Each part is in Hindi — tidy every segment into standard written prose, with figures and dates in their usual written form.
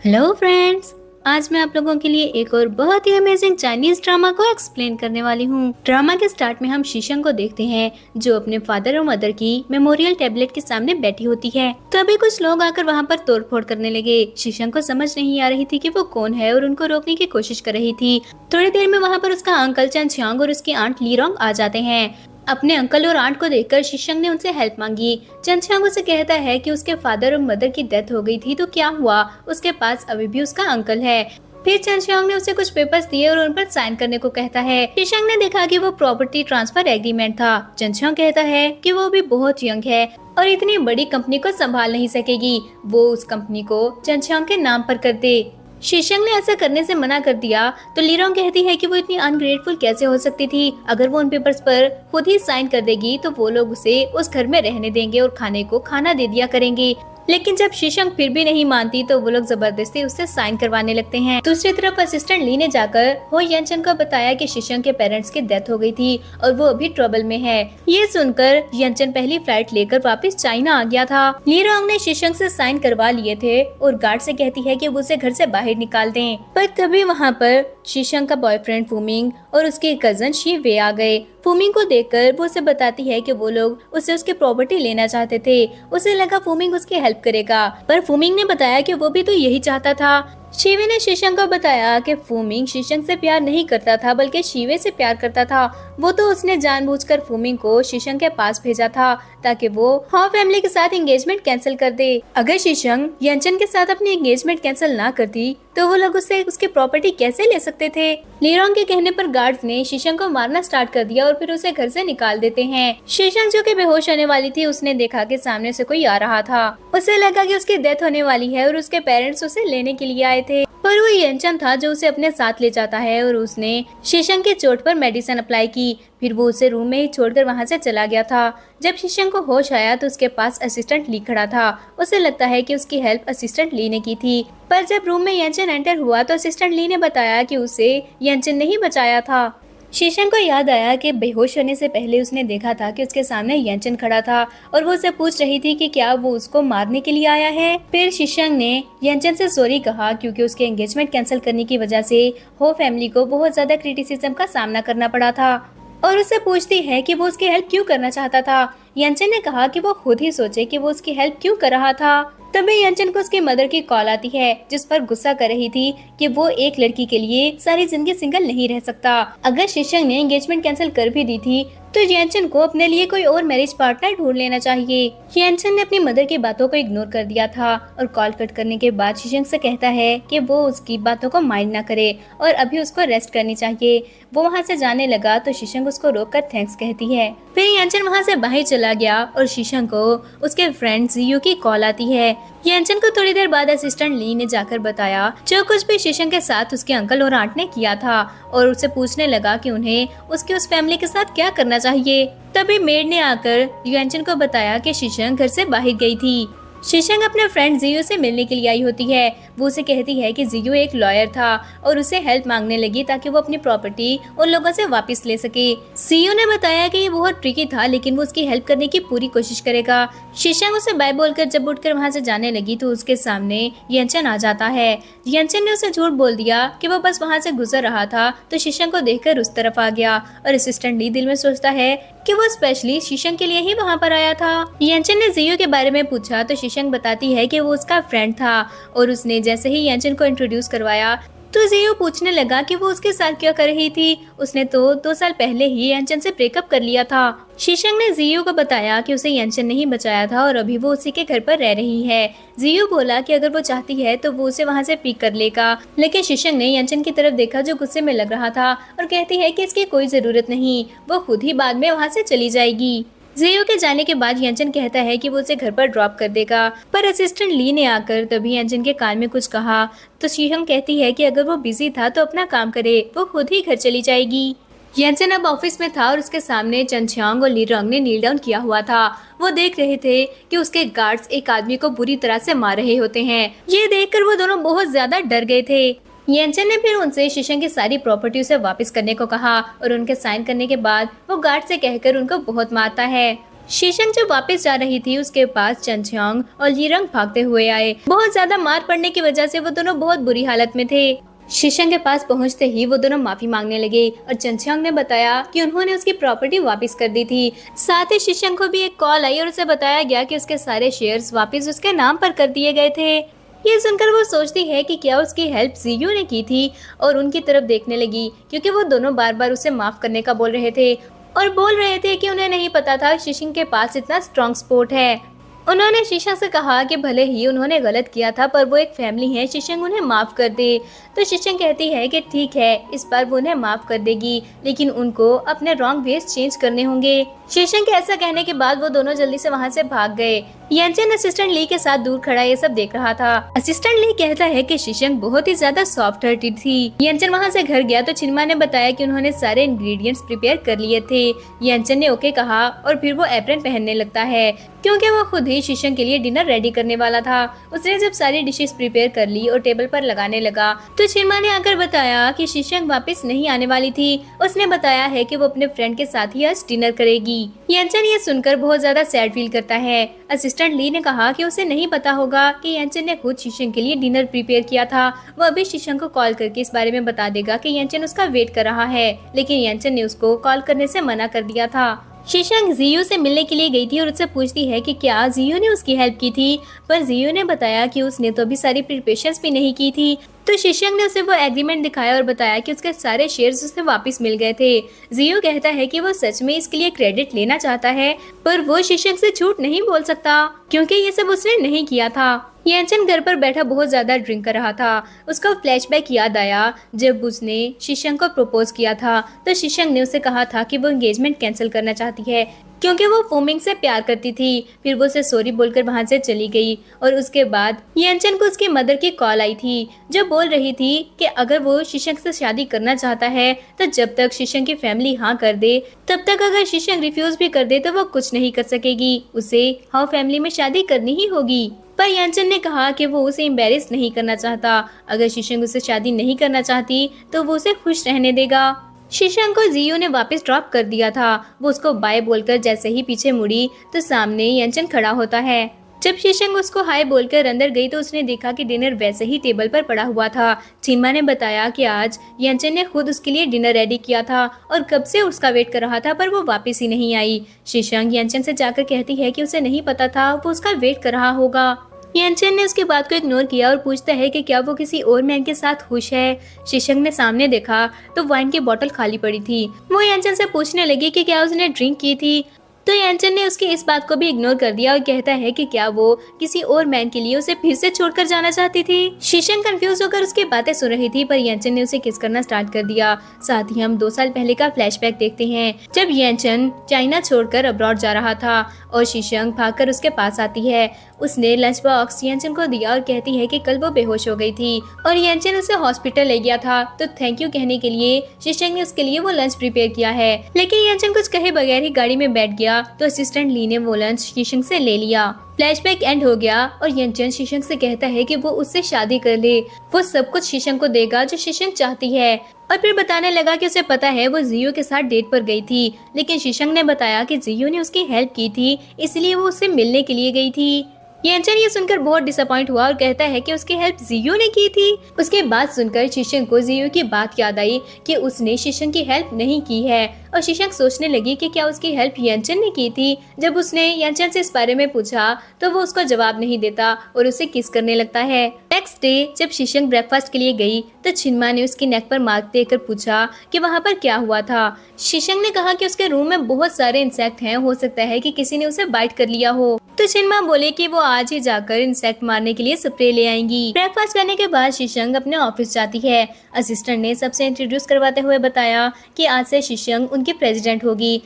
Hello friends. आज मैं आप लोगों के लिए एक और बहुत ही अमेजिंग चाइनीज ड्रामा को एक्सप्लेन करने वाली हूँ। ड्रामा के स्टार्ट में हम शीशंग को देखते हैं जो अपने फादर और मदर की मेमोरियल टेबलेट के सामने बैठी होती है। तभी कुछ लोग आकर वहाँ पर तोड़फोड़ करने लगे। शीशंग को समझ नहीं आ रही थी कि वो कौन है और उनको रोकने की कोशिश कर रही थी। थोड़ी देर में वहाँ पर उसका अंकल चन छियांग और उसकी आंट लीरोंग आ जाते हैं। अपने अंकल और आंट को देखकर शीशंग ने उनसे हेल्प मांगी। चंचयांग उसे कहता है कि उसके फादर और मदर की डेथ हो गई थी तो क्या हुआ, उसके पास अभी भी उसका अंकल है। फिर चंचयांग ने उसे कुछ पेपर्स दिए और उन पर साइन करने को कहता है। शीशंग ने देखा कि वो प्रॉपर्टी ट्रांसफर एग्रीमेंट था। चंचयांग कहता है कि वो भी बहुत यंग है और इतनी बड़ी कंपनी को संभाल नहीं सकेगी, वो उस कंपनी को चंचयांग के नाम पर कर दे। शीशंग ने ऐसा करने से मना कर दिया तो लीरोंग कहती है कि वो इतनी अनग्रेटफुल कैसे हो सकती थी। अगर वो उन पेपर्स पर खुद ही साइन कर देगी तो वो लोग उसे उस घर में रहने देंगे और खाने को खाना दे दिया करेंगे। लेकिन जब शीशंग फिर भी नहीं मानती तो वो लोग जबरदस्ती उससे साइन करवाने लगते हैं। दूसरी तरफ असिस्टेंट ली ने जाकर हो यंचन को बताया कि शीशंग के पेरेंट्स की डेथ हो गई थी और वो अभी ट्रबल में है। ये सुनकर यंचन पहली फ्लाइट लेकर वापस चाइना आ गया था। लीरोंग ने शीशंग से साइन करवा लिए थे और गार्ड से कहती है कि वो उसे घर से बाहर निकाल दें। पर तभी वहाँ पर शीशंग का बॉयफ्रेंड फूमिंग और उसके कजन शी वे आ गए। फूमिंग को देखकर वो उसे बताती है कि वो लोग उससे उसकी प्रॉपर्टी लेना चाहते थे। उसे लगा फूमिंग उसकी हेल्प करेगा, पर फूमिंग ने बताया कि वो भी तो यही चाहता था। शिवे ने शीशंग को बताया कि फूमिंग शीशंग से प्यार नहीं करता था बल्कि शिवे से प्यार करता था। वो तो उसने जानबूझकर फूमिंग को शीशंग के पास भेजा था ताकि वो हाउ फैमिली के साथ एंगेजमेंट कैंसिल कर दे। अगर शीशंग यंचन के साथ अपनी एंगेजमेंट कैंसिल ना करती तो वो लोग उससे उसकी प्रॉपर्टी कैसे ले सकते थे। लीरोंग के कहने पर गार्ड्स ने शीशंग को मारना स्टार्ट कर दिया और फिर उसे घर से निकाल देते हैं। शीशंग जो कि बेहोश होने वाली थी, उसने देखा कि सामने से कोई आ रहा था। उसे लगा कि उसकी डेथ होने वाली है और उसके पेरेंट्स उसे लेने के लिए आए थे, पर वो यंचन था जो उसे अपने साथ ले जाता है और उसने शीशंग के चोट पर मेडिसिन अप्लाई की। फिर वो उसे रूम में ही छोड़कर वहाँ से चला गया था। जब शीशंग को होश आया तो उसके पास असिस्टेंट ली खड़ा था। उसे लगता है कि उसकी हेल्प असिस्टेंट ली ने की थी, पर जब रूम में यंचन एंटर हुआ तो असिस्टेंट ली ने बताया कि उसे यंचन ने ही बचाया था। शीशंग को याद आया कि बेहोश होने से पहले उसने देखा था कि उसके सामने यंचन खड़ा था और वो उसे पूछ रही थी कि क्या वो उसको मारने के लिए आया है। फिर शीशंग ने यंचन से सॉरी कहा क्योंकि उसके एंगेजमेंट कैंसिल करने की वजह से हो फैमिली को बहुत ज्यादा क्रिटिसिज्म का सामना करना पड़ा था, और उससे पूछती है कि वो उसकी हेल्प क्यों करना चाहता था। यंचन ने कहा कि वो खुद ही सोचे कि वो उसकी हेल्प क्यों कर रहा था। तभी यंचन को उसकी मदर की कॉल आती है जिस पर गुस्सा कर रही थी कि वो एक लड़की के लिए सारी जिंदगी सिंगल नहीं रह सकता। अगर शीशंग ने एंगेजमेंट कैंसिल कर भी दी थी तो यंचन को अपने लिए कोई और मैरिज पार्टनर ढूंढ लेना चाहिए। यंचन ने अपनी मदर की बातों को इग्नोर कर दिया था और कॉल कट करने के बाद शीशंग से कहता है कि वो उसकी बातों को माइंड ना करे और अभी उसको रेस्ट करनी चाहिए। वो वहाँ से जाने लगा तो शीशंग उसको रोककर थैंक्स कहती है। फिर यंचन वहाँ से बाहर चला गया और शीशंग को उसके फ्रेंड जियू की कॉल आती है। यंचन को थोड़ी देर बाद असिस्टेंट ली ने जाकर बताया जो कुछ भी शीशंग के साथ उसके अंकल और आंट ने किया था, और उससे पूछने लगा कि उन्हें उसके उस फैमिली के साथ क्या करना चाहिए। तभी मेड ने आकर यंचन को बताया कि शीशंग घर से बाहर गई थी। शीशंग अपने फ्रेंड जियो से मिलने के लिए आई होती है। वो उसे कहती है कि जियो एक लॉयर था और उसे हेल्प मांगने लगी ताकि वो अपनी प्रॉपर्टी उन लोगों से वापस ले सके। जियो ने बताया कि ये बहुत ट्रिकी था लेकिन वो उसकी हेल्प करने की पूरी कोशिश करेगा। शीशंग उसे बाय बोलकर जब उठकर वहाँ से जाने लगी तो उसके सामने यंचन आ जाता है। यंचन ने उसे झूठ बोल दिया कि वो बस वहाँ से गुजर रहा था तो शीशंग को देखकर उस तरफ आ गया, और असिस्टेंट ली दिल में सोचता है कि वो स्पेशली शीशंग के लिए ही वहाँ पर आया था। यंचन ने जियो के बारे में पूछा तो शीशंग बताती है कि वो उसका फ्रेंड था, और उसने जैसे ही यंचन को इंट्रोड्यूस करवाया तो जियो पूछने लगा कि वो उसके साथ क्या कर रही थी। उसने तो 2 साल पहले ही यंचन से ब्रेकअप कर लिया था। शीशंग ने जियो को बताया कि उसे यंचन ने ही बचाया था और अभी वो उसी के घर पर रह रही है। जियो बोला कि अगर वो चाहती है तो वो उसे वहाँ से पिक कर लेगा, लेकिन शीशंग ने यंचन की तरफ देखा जो गुस्से में लग रहा था और कहती है कि इसकी कोई जरूरत नहीं, वो खुद ही बाद में वहाँ से चली जाएगी। जियो के जाने के बाद यंचन कहता है कि वो उसे घर पर ड्रॉप कर देगा, पर असिस्टेंट ली ने आकर तभी यंचन के कान में कुछ कहा तो शीशंग कहती है कि अगर वो बिजी था तो अपना काम करे, वो खुद ही घर चली जाएगी। यंचन अब ऑफिस में था और उसके सामने चंचयांग और लीरोंग ने नील डाउन किया हुआ था। वो देख रहे थे कि उसके गार्ड्स एक आदमी को बुरी तरह से मार रहे होते हैं। ये देखकर वो दोनों बहुत ज्यादा डर गए थे। यंचन ने फिर उनसे शीशंग की सारी प्रॉपर्टी उसे वापस करने को कहा और उनके साइन करने के बाद वो गार्ड से कहकर उनको बहुत मारता है। शीशंग जब वापस जा रही थी उसके पास चंचयांग और लीरंग भागते हुए आए। बहुत ज्यादा मार पड़ने की वजह से वो दोनों बहुत बुरी हालत में थे। शीशंग के पास पहुंचते ही वो दोनों माफी मांगने लगे और चंचयांग ने बताया कि उन्होंने उसकी प्रॉपर्टी वापस कर दी थी। साथ ही शीशंग को भी एक कॉल आई और उसे बताया गया कि उसके सारे शेयर्स वापस उसके नाम पर कर दिए गए थे। ये सुनकर वो सोचती है कि क्या उसकी हेल्प जियू ने की थी और उनकी तरफ देखने लगी, क्योंकि वो दोनों बार बार उसे माफ करने का बोल रहे थे और बोल रहे थे कि उन्हें नहीं पता था शीशंग के पास इतना स्ट्रॉन्ग सपोर्ट है। उन्होंने शीशा से कहा कि भले ही उन्होंने गलत किया था पर वो एक फैमिली है, शीशंग उन्हें माफ कर दे। तो शीशंग कहती है कि ठीक है, इस बार वो उन्हें माफ कर देगी, लेकिन उनको अपने रॉन्ग वेज चेंज करने होंगे। शीशंग के ऐसा कहने के बाद वो दोनों जल्दी से वहाँ से भाग गए। यांचन असिस्टेंट ली के साथ दूर खड़ा ये सब देख रहा था। असिस्टेंट ली कहता है कि शीशंग बहुत ही ज्यादा सॉफ्ट हार्टेड थी। यांचन वहाँ से घर गया तो चिनमा ने बताया कि उन्होंने सारे इंग्रेडिएंट्स प्रिपेयर कर लिए थे। यांचन ने ओके कहा और फिर वो एप्रन पहनने लगता है, क्योंकि वो खुद ही शीशंग के लिए डिनर रेडी करने वाला था। उसने जब सारी डिशेस प्रिपेयर कर ली और टेबल पर लगाने लगा तो चिरमा ने आकर बताया कि शीशंग वापस नहीं आने वाली थी। उसने बताया है कि वो अपने फ्रेंड के साथ ही आज डिनर करेगी। यांचन ये सुनकर बहुत ज्यादा सैड फील करता है। असिस्टेंट ली ने कहा कि उसे नहीं पता होगा कि यांचन ने खुद शीशंग के लिए डिनर प्रिपेयर किया था। वो अभी शीशंग को कॉल करके इस बारे में बता देगा कि यांचन उसका वेट कर रहा है, लेकिन यांचन ने उसको कॉल करने से मना कर दिया था। शीशंग जियू से मिलने के लिए गई थी और उससे पूछती है कि क्या जियू ने उसकी हेल्प की थी, पर जियू ने बताया कि उसने तो अभी सारी प्रिपरेशंस भी नहीं की थी। तो शीशंग ने उसे वो एग्रीमेंट दिखाया और बताया कि उसके सारे शेयर्स उसे वापस मिल गए थे। जियू कहता है कि वो सच में इसके लिए क्रेडिट लेना चाहता है, पर वो शीशंग से झूठ नहीं बोल सकता क्योंकि ये सब उसने नहीं किया था। यांचन घर पर बैठा बहुत ज्यादा ड्रिंक कर रहा था। उसका फ्लैशबैक याद आया जब उसने शीशंग को प्रपोज किया था। तो शीशंग ने उसे कहा था कि वो एंगेजमेंट कैंसिल करना चाहती है क्योंकि वो फोमिंग से प्यार करती थी। फिर वो उसे सॉरी बोलकर वहाँ से चली गई और उसके बाद यांचन को उसकी मदर की कॉल आई थी जो बोल रही थी कि अगर वो शीशंग से शादी करना चाहता है तो जब तक शीशंग की फैमिली हाँ कर दे तब तक, अगर शीशंग रिफ्यूज भी कर दे तो वो कुछ नहीं कर सकेगी, उसे हाँ फैमिली में शादी करनी ही होगी। पर यांचन ने कहा कि वो उसे एम्बेरस नहीं करना चाहता। अगर शीशंग उसे शादी नहीं करना चाहती तो वो उसे खुश रहने देगा। शीशंग को जियू ने वापस ड्रॉप कर दिया था। वो उसको बाय बोलकर जैसे ही पीछे मुड़ी तो सामने यांचन खड़ा होता है। जब शीशंग उसको हाय बोलकर अंदर गई तो उसने देखा कि डिनर वैसे ही टेबल पर पड़ा हुआ था। चिनमा ने बताया कि आज यांचन ने खुद उसके लिए डिनर रेडी किया था और कब से उसका वेट कर रहा था पर वो वापस ही नहीं आई। शीशंग यांचन से जाकर कहती है कि उसे नहीं पता था वो उसका वेट कर रहा होगा। यांचन ने उसकी बात को इग्नोर किया और पूछता है कि क्या वो किसी और मैन के साथ खुश है। शीशंग ने सामने देखा तो वाइन की बोतल खाली पड़ी थी। वो यांचन से पूछने लगी कि क्या उसने ड्रिंक की थी, तो यांचन ने उसकी इस बात को भी इग्नोर कर दिया और कहता है कि क्या वो किसी और मैन के लिए उसे फिर से छोड़कर जाना चाहती थी। शीशंग कंफ्यूज होकर उसकी बातें सुन रही थी पर यांचन ने उसे किस करना स्टार्ट कर दिया। साथ ही हम 2 साल पहले का फ्लैशबैक देखते हैं जब यांचन चाइना छोड़कर अब्रॉड जा रहा था और शीशंग भागकर उसके पास आती है। उसने लंच बॉक्स यांचन को दिया और कहती है कि कल वो बेहोश हो गई थी और यांचन उसे हॉस्पिटल ले गया था, तो थैंक यू कहने के लिए शीशंग ने उसके लिए वो लंच प्रिपेयर किया है। लेकिन यांचन कुछ कहे बगैर ही गाड़ी में बैठ गया तो असिस्टेंट ली ने वो लंच शीशंग से ले लिया। फ्लैशबैक एंड हो गया और यांचन शीशंग से कहता है कि वो उससे शादी कर ले। वो सब कुछ शीशंग को देगा जो शीशंग चाहती है और फिर बताने लगा कि उसे पता है वो जियू के साथ डेट पर गई थी, लेकिन शीशंग ने बताया कि जियू ने उसकी हेल्प की थी इसलिए वो उससे मिलने के लिए गई थी। यांचन ये सुनकर बहुत डिसअपॉइंट हुआ और कहता है कि उसकी हेल्प जियू ने की थी। उसके बाद सुनकर शीशंग को जियू की बात याद आई कि उसने शीशंग की हेल्प नहीं की है और शीशंग सोचने लगी कि क्या उसकी हेल्प यांचन ने की थी। जब उसने यांचन से इस बारे में पूछा तो वो उसको जवाब नहीं देता और उसे किस करने लगता है। नेक्स्ट डे जब शीशंग ब्रेकफास्ट के लिए गई तो छिनमा ने उसकी नेक पर मार्क देकर पूछा कि वहाँ पर क्या हुआ था। शीशंग ने कहा कि उसके रूम में बहुत सारे इंसेक्ट हैं, हो सकता है कि किसी ने उसे बाइट कर लिया हो। तो छिनमा बोले कि वो आज ही जाकर इंसेक्ट मारने के लिए स्प्रे ले आएंगी। ब्रेकफास्ट करने के बाद शीशंग अपने ऑफिस जाती है। असिस्टेंट ने सबसे इंट्रोड्यूस करवाते हुए बताया कि आज से शीशंग उनकी प्रेसिडेंट होगी।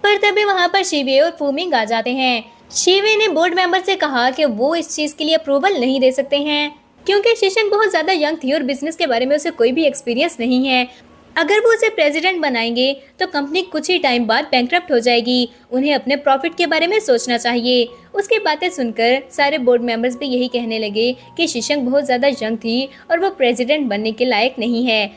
पर तभी वहाँ पर शिवे और फूमिंग आ जाते हैं। शिवे ने बोर्ड मेंबर से कहा कि वो इस चीज के लिए अप्रूवल नहीं दे सकते हैं क्योंकि शीशंग बहुत ज्यादा यंग थी और बिजनेस के बारे में उसे कोई भी एक्सपीरियंस नहीं है। अगर वो उसे प्रेसिडेंट बनाएंगे तो कंपनी कुछ ही टाइम बाद बैंकरप्ट हो जाएगी। उन्हें अपने प्रॉफिट के बारे में सोचना चाहिए। उसकी बातें सुनकर सारे बोर्ड मेंबर्स भी यही कहने लगे कि शीशंग बहुत ज्यादा यंग थी और वो प्रेसिडेंट बनने के लायक नहीं है।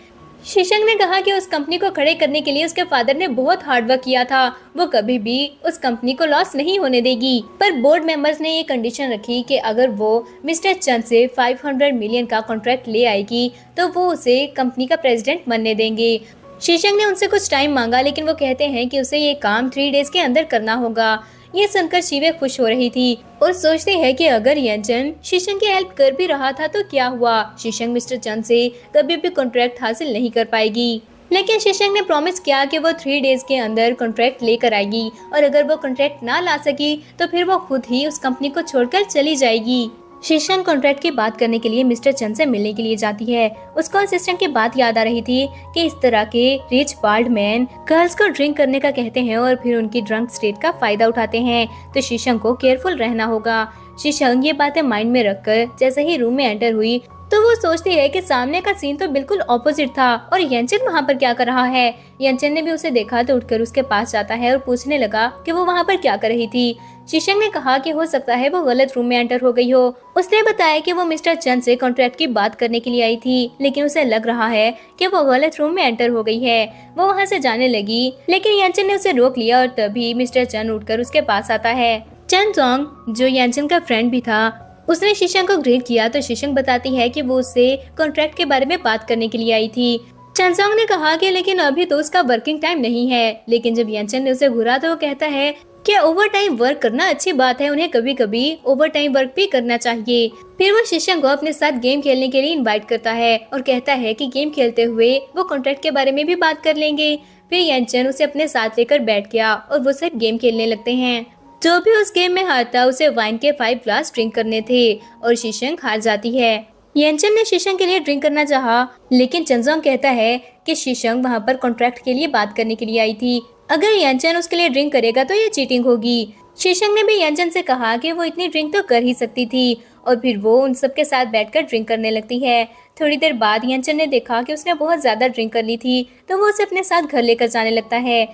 शीशंग ने कहा कि उस कंपनी को खड़े करने के लिए उसके फादर ने बहुत हार्ड वर्क किया था, वो कभी भी उस कंपनी को लॉस नहीं होने देगी। पर बोर्ड मेंबर्स ने ये कंडीशन रखी कि अगर वो मिस्टर चंद से 500 मिलियन का कॉन्ट्रैक्ट ले आएगी तो वो उसे कंपनी का प्रेसिडेंट बनने देंगे। शीशंग ने उनसे कुछ टाइम मांगा, लेकिन वो कहते हैं कि उसे ये काम 3 डेज के अंदर करना होगा। ये सुनकर शीवे खुश हो रही थी और सोचती है कि अगर यंचन शीशंग की हेल्प कर भी रहा था तो क्या हुआ, शीशंग मिस्टर चंद से कभी भी कॉन्ट्रैक्ट हासिल नहीं कर पाएगी। लेकिन शीशंग ने प्रॉमिस किया कि वो 3 डेज के अंदर कॉन्ट्रैक्ट लेकर आएगी, और अगर वो कॉन्ट्रैक्ट ना ला सकी तो फिर वो खुद ही उस कंपनी को छोड़कर चली जाएगी। शीशंग कॉन्ट्रैक्ट की बात करने के लिए मिस्टर चंद से मिलने के लिए जाती है। उसको असिस्टेंट की बात याद आ रही थी कि इस तरह के रिच बाल्ड मैन गर्ल्स को ड्रिंक करने का कहते हैं और फिर उनकी ड्रंक स्टेट का फायदा उठाते हैं, तो शीशंग को केयरफुल रहना होगा। शीशंग ये बातें माइंड में रखकर जैसे ही रूम में एंटर हुई तो वो सोचती है कि सामने का सीन तो बिल्कुल ऑपोजिट था और यंचन वहाँ पर क्या कर रहा है। यंचन ने भी उसे देखा तो उठकर उसके पास जाता है और पूछने लगा कि वो वहाँ पर क्या कर रही थी। शीशंग ने कहा कि हो सकता है वो गलत रूम में एंटर हो गई हो। उसने बताया कि वो मिस्टर चंद से कॉन्ट्रैक्ट की बात करने के लिए आई थी, लेकिन उसे लग रहा है कि वो गलत रूम में एंटर हो गई है। वो वहाँ से जाने लगी, लेकिन यंचन ने उसे रोक लिया और तभी मिस्टर चंद उठकर उसके पास आता है। चंद जोंग, जो यंचन का फ्रेंड भी था, उसने शीशंग को ग्रीट किया तो शीशंग बताती है कि वो उससे कॉन्ट्रैक्ट के बारे में बात करने के लिए आई थी। चंसोंग ने कहा कि लेकिन अभी तो उसका वर्किंग टाइम नहीं है, लेकिन जब यंचन ने उसे घूरा तो वो कहता है कि ओवर टाइम वर्क करना अच्छी बात है, उन्हें कभी कभी ओवर टाइम वर्क भी करना चाहिए। फिर वो शीशंग को अपने साथ गेम खेलने के लिए इनवाइट करता है और कहता है कि गेम खेलते हुए वो कॉन्ट्रैक्ट के बारे में भी बात कर लेंगे। फिर यंचन उसे अपने साथ लेकर बैठ गया और वो सब गेम खेलने लगते हैं। जो भी उस गेम में हारता उसे वाइन के 5 ग्लास ड्रिंक करने थे और शीशंग हार जाती है। यंचन ने शीशंग के लिए ड्रिंक करना चाहा, लेकिन चंजोंग कहता है कि शीशंग वहाँ पर कॉन्ट्रैक्ट के लिए बात करने के लिए आई थी, अगर यंचन उसके लिए ड्रिंक करेगा तो ये चीटिंग होगी। शीशंग ने भी यंचन से कहा कि वो इतनी ड्रिंक तो कर ही सकती थी और फिर वो उन सब के साथ बैठकर ड्रिंक करने लगती है। थोड़ी देर बाद यंचन ने देखा कि उसने बहुत ज्यादा ड्रिंक कर ली थी तो वो उसे अपने साथ घर लेकर जाने लगता है,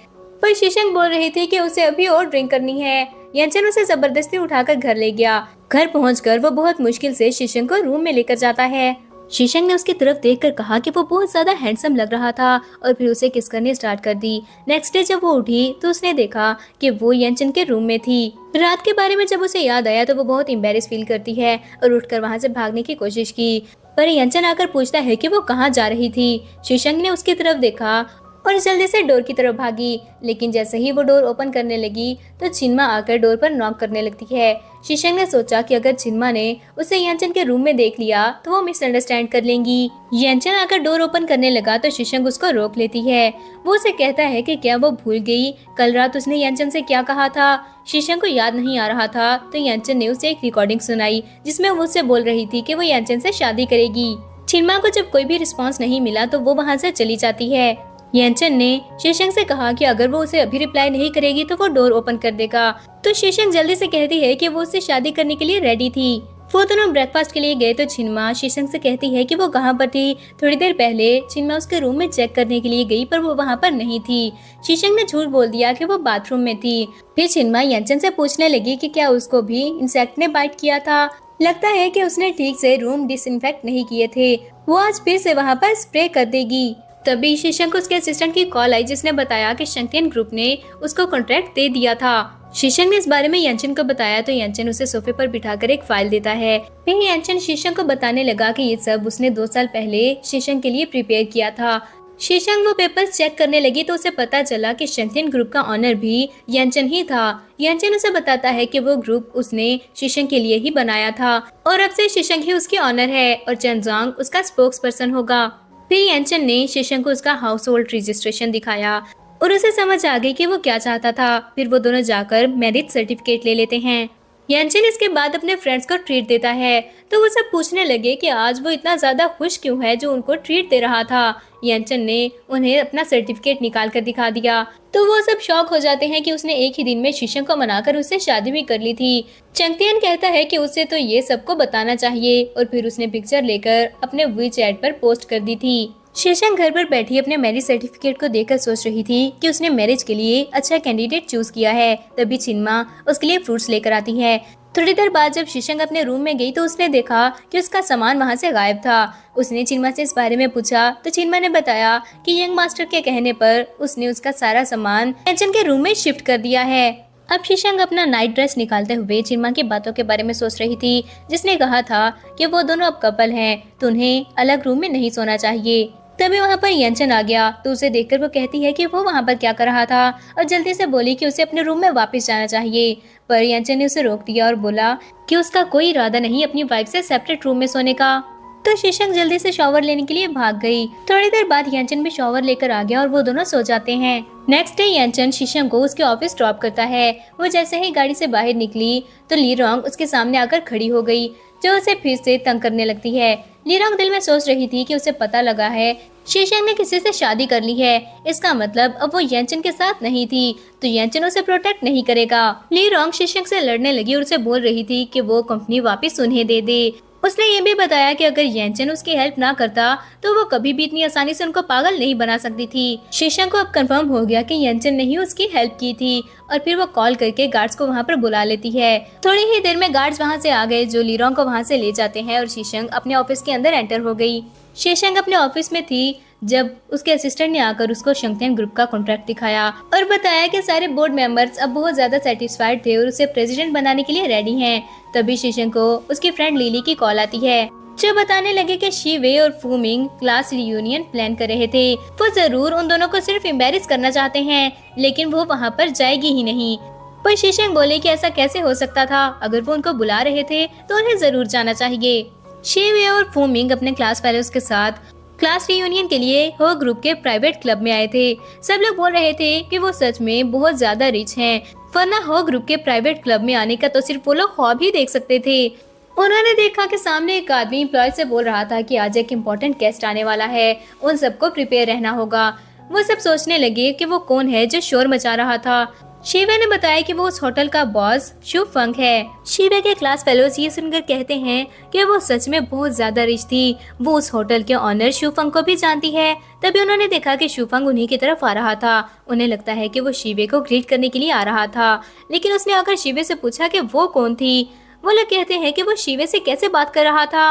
पर शीशंग बोल रही थी कि उसे अभी और ड्रिंक करनी है। यंचन उसे जबरदस्ती उठाकर घर ले गया। घर पहुंचकर वो बहुत मुश्किल से शीशंग को रूम में लेकर जाता है। शीशंग ने उसकी तरफ देखकर कहा कि वो बहुत ज्यादा हैंडसम लग रहा था और फिर उसे किस करने स्टार्ट कर दी। नेक्स्ट डे जब वो उठी तो उसने देखा कि वो यंचन के रूम में थी। रात के बारे में जब उसे याद आया तो वो बहुत एम्बेरस फील करती है और उठकर वहाँ से भागने की कोशिश की, पर यंचन आकर पूछता है कि वो कहाँ जा रही थी। शीशंग ने उसकी तरफ देखा और जल्दी से डोर की तरफ भागी, लेकिन जैसे ही वो डोर ओपन करने लगी तो छिनमा आकर डोर पर नॉक करने लगती है। शीशंग ने सोचा कि अगर छिनमा ने उसे यंचन के रूम में देख लिया तो वो मिसअंडरस्टैंड कर लेंगी। यंचन आकर डोर ओपन करने लगा तो शीशंग उसको रोक लेती है। वो उसे कहता है कि क्या वो भूल गई कल रात उसने यंचन से क्या कहा था। शीशंग को याद नहीं आ रहा था तो यंचन ने उसे एक रिकॉर्डिंग सुनाई जिसमें वो उसे बोल रही थी कि वो यंचन से शादी करेगी। छिनमा को जब कोई भी रिस्पॉन्स नहीं मिला तो वो वहाँ से चली जाती है। यंचन ने शीशंग से कहा कि अगर वो उसे अभी रिप्लाई नहीं करेगी तो वो डोर ओपन कर देगा, तो शीशंग जल्दी से कहती है कि वो उससे शादी करने के लिए रेडी थी। वो दोनों ब्रेकफास्ट के लिए गए तो छिनमा शीशंग से कहती है कि वो कहाँ पर थी। थोड़ी देर पहले छिनमा उसके रूम में चेक करने के लिए गई पर वो वहाँ पर नहीं थी। शीशंग ने झूठ बोल दिया कि वो बाथरूम में थी। फिर छिनमा यंचन से पूछने लगी कि क्या उसको भी इंसेक्ट ने बाइट किया था। लगता है कि उसने ठीक से रूम डिसइंफेक्ट नहीं किए थे, वो आज फिर से वहाँ पर स्प्रे कर देगी। तभी शीशंग को उसके असिस्टेंट की कॉल आई जिसने बताया कि शंक्तियन ग्रुप ने उसको कॉन्ट्रैक्ट दे दिया था। शीशंग ने इस बारे में यंचन को बताया तो यंचन उसे सोफे पर बिठाकर एक फाइल देता है। फिर यंचन शीशंग को बताने लगा कि ये सब उसने 2 साल पहले शीशंग के लिए प्रिपेयर किया था। शीशंग वो पेपर्स चेक करने लगी तो उसे पता चला कि शंक्तियन ग्रुप का ऑनर भी यंचन ही था। यंचन उसे बताता है कि वो ग्रुप उसने शीशंग के लिए ही बनाया था और अब से शीशंग ही उसकी ऑनर है और चंजोंग उसका स्पोक्स पर्सन होगा। फिर यंचन ने शीशंग को उसका हाउस होल्ड रजिस्ट्रेशन दिखाया और उसे समझ आ गई कि वो क्या चाहता था। फिर वो दोनों जाकर मैरिज सर्टिफिकेट ले लेते हैं। यंचन इसके बाद अपने फ्रेंड्स को ट्रीट देता है तो वो सब पूछने लगे कि आज वो इतना ज्यादा खुश क्यों है जो उनको ट्रीट दे रहा था। यंचन ने उन्हें अपना सर्टिफिकेट निकाल कर दिखा दिया तो वो सब शॉक हो जाते हैं कि उसने एक ही दिन में शीशंग को मनाकर उससे शादी भी कर ली थी। चंगतियन कहता है कि उसे तो ये सबको बताना चाहिए और फिर उसने पिक्चर लेकर अपने वीचैट पर पोस्ट कर दी थी। शीशंग घर पर बैठी अपने मैरिज सर्टिफिकेट को देखकर सोच रही थी कि उसने मैरिज के लिए अच्छा कैंडिडेट चूज किया है। तभी छिनमा उसके लिए फ्रूट्स लेकर आती है। थोड़ी देर बाद जब शीशंग अपने रूम में गई तो उसने देखा कि उसका सामान वहाँ से गायब था। उसने चिन्मा से इस बारे में पूछा तो चिन्मा ने बताया कि यंग मास्टर के कहने पर उसने उसका सारा सामान एचन के रूम में शिफ्ट कर दिया है। अब शीशंग अपना नाइट ड्रेस निकालते हुए चिन्मा की बातों के बारे में सोच रही थी, जिसने कहा था कि वो दोनों अब कपल हैं तो उन्हें अलग रूम में नहीं सोना चाहिए। तभी वहाँ पर यंचन आ गया तो उसे देखकर वो कहती है कि वो वहाँ पर क्या कर रहा था और जल्दी से बोली कि उसे अपने रूम में वापस जाना चाहिए। पर यंचन ने उसे रोक दिया और बोला कि उसका कोई इरादा नहीं अपनी वाइफ से सेपरेट रूम में सोने का। तो शीशंग जल्दी से शॉवर लेने के लिए भाग गई। थोड़ी देर बाद यंचन भी शॉवर लेकर आ गया और वो दोनों सो जाते हैं। नेक्स्ट डे यंचन शीशंग को उसके ऑफिस ड्रॉप करता है। वो जैसे ही गाड़ी से बाहर निकली तो ली रोंग उसके सामने आकर खड़ी हो गई, जो उसे फिर से तंग करने लगती है। ली रोंग दिल में सोच रही थी कि उसे पता लगा है शीशंग ने किसी से शादी कर ली है, इसका मतलब अब वो यंचन के साथ नहीं थी तो यंचन उसे प्रोटेक्ट नहीं करेगा। ली रोंग शीशंग से लड़ने लगी और उसे बोल रही थी कि वो कंपनी वापस उन्हें दे दे। उसने ये भी बताया कि अगर यंचन उसकी हेल्प ना करता तो वो कभी भी इतनी आसानी से उनको पागल नहीं बना सकती थी। शीशंग को अब कंफर्म हो गया कि यंचन ने ही उसकी हेल्प की थी और फिर वो कॉल करके गार्ड्स को वहाँ पर बुला लेती है। थोड़ी ही देर में गार्ड्स वहाँ से आ गए जो ली रोंग को वहाँ से ले जाते हैं और शीशंग अपने ऑफिस के अंदर एंटर हो गई। शीशंग अपने ऑफिस में थी जब उसके असिस्टेंट ने आकर उसको शंक्तियन ग्रुप का कॉन्ट्रैक्ट दिखाया और बताया कि सारे बोर्ड मेंबर्स अब बहुत ज्यादा सेटिस्फाइड थे और उसे प्रेसिडेंट बनाने के लिए रेडी हैं। तभी शीशंग को उसकी फ्रेंड लिली की कॉल आती है, जो बताने लगे कि शी-वे और फू-मिंग क्लास रियूनियन प्लान कर रहे थे। वो जरूर उन दोनों को सिर्फ एम्बैरेस करना चाहते हैं, लेकिन वो वहाँ पर जाएगी ही नहीं। पर शीशंग बोले कि ऐसा कैसे हो सकता था, अगर वो उनको बुला रहे थे तो उन्हें जरूर जाना चाहिए। शी-वे और फू-मिंग अपने क्लास फेलोज के साथ क्लास रियूनियन के लिए हो ग्रुप के प्राइवेट क्लब में आए थे। सब लोग बोल रहे थे कि वो सच में बहुत ज्यादा रिच हैं, वरना हो ग्रुप के प्राइवेट क्लब में आने का तो सिर्फ वो लोग ख्वाब ही देख सकते थे। उन्होंने देखा कि सामने एक आदमी एम्प्लॉय से बोल रहा था कि आज एक इम्पोर्टेंट गेस्ट आने वाला है, उन सबको प्रिपेयर रहना होगा। वो सब सोचने लगे कि वो कौन है जो शोर मचा रहा था। शी-वे ने बताया कि वो उस होटल का बॉस शू फंग है। शी-वे के क्लास फेलोज ये सुनकर कहते हैं कि वो सच में बहुत ज्यादा रिच थी, वो उस होटल के ऑनर शू फंग को भी जानती है। तभी उन्होंने देखा कि शू फंग उन्हीं की तरफ आ रहा था। उन्हें लगता है कि वो शी-वे को ग्रीट करने के लिए आ रहा था, लेकिन उसने आकर शी-वे से पूछा कि वो कौन थी। वो लोग कहते हैं कि वो शी-वे से कैसे बात कर रहा था,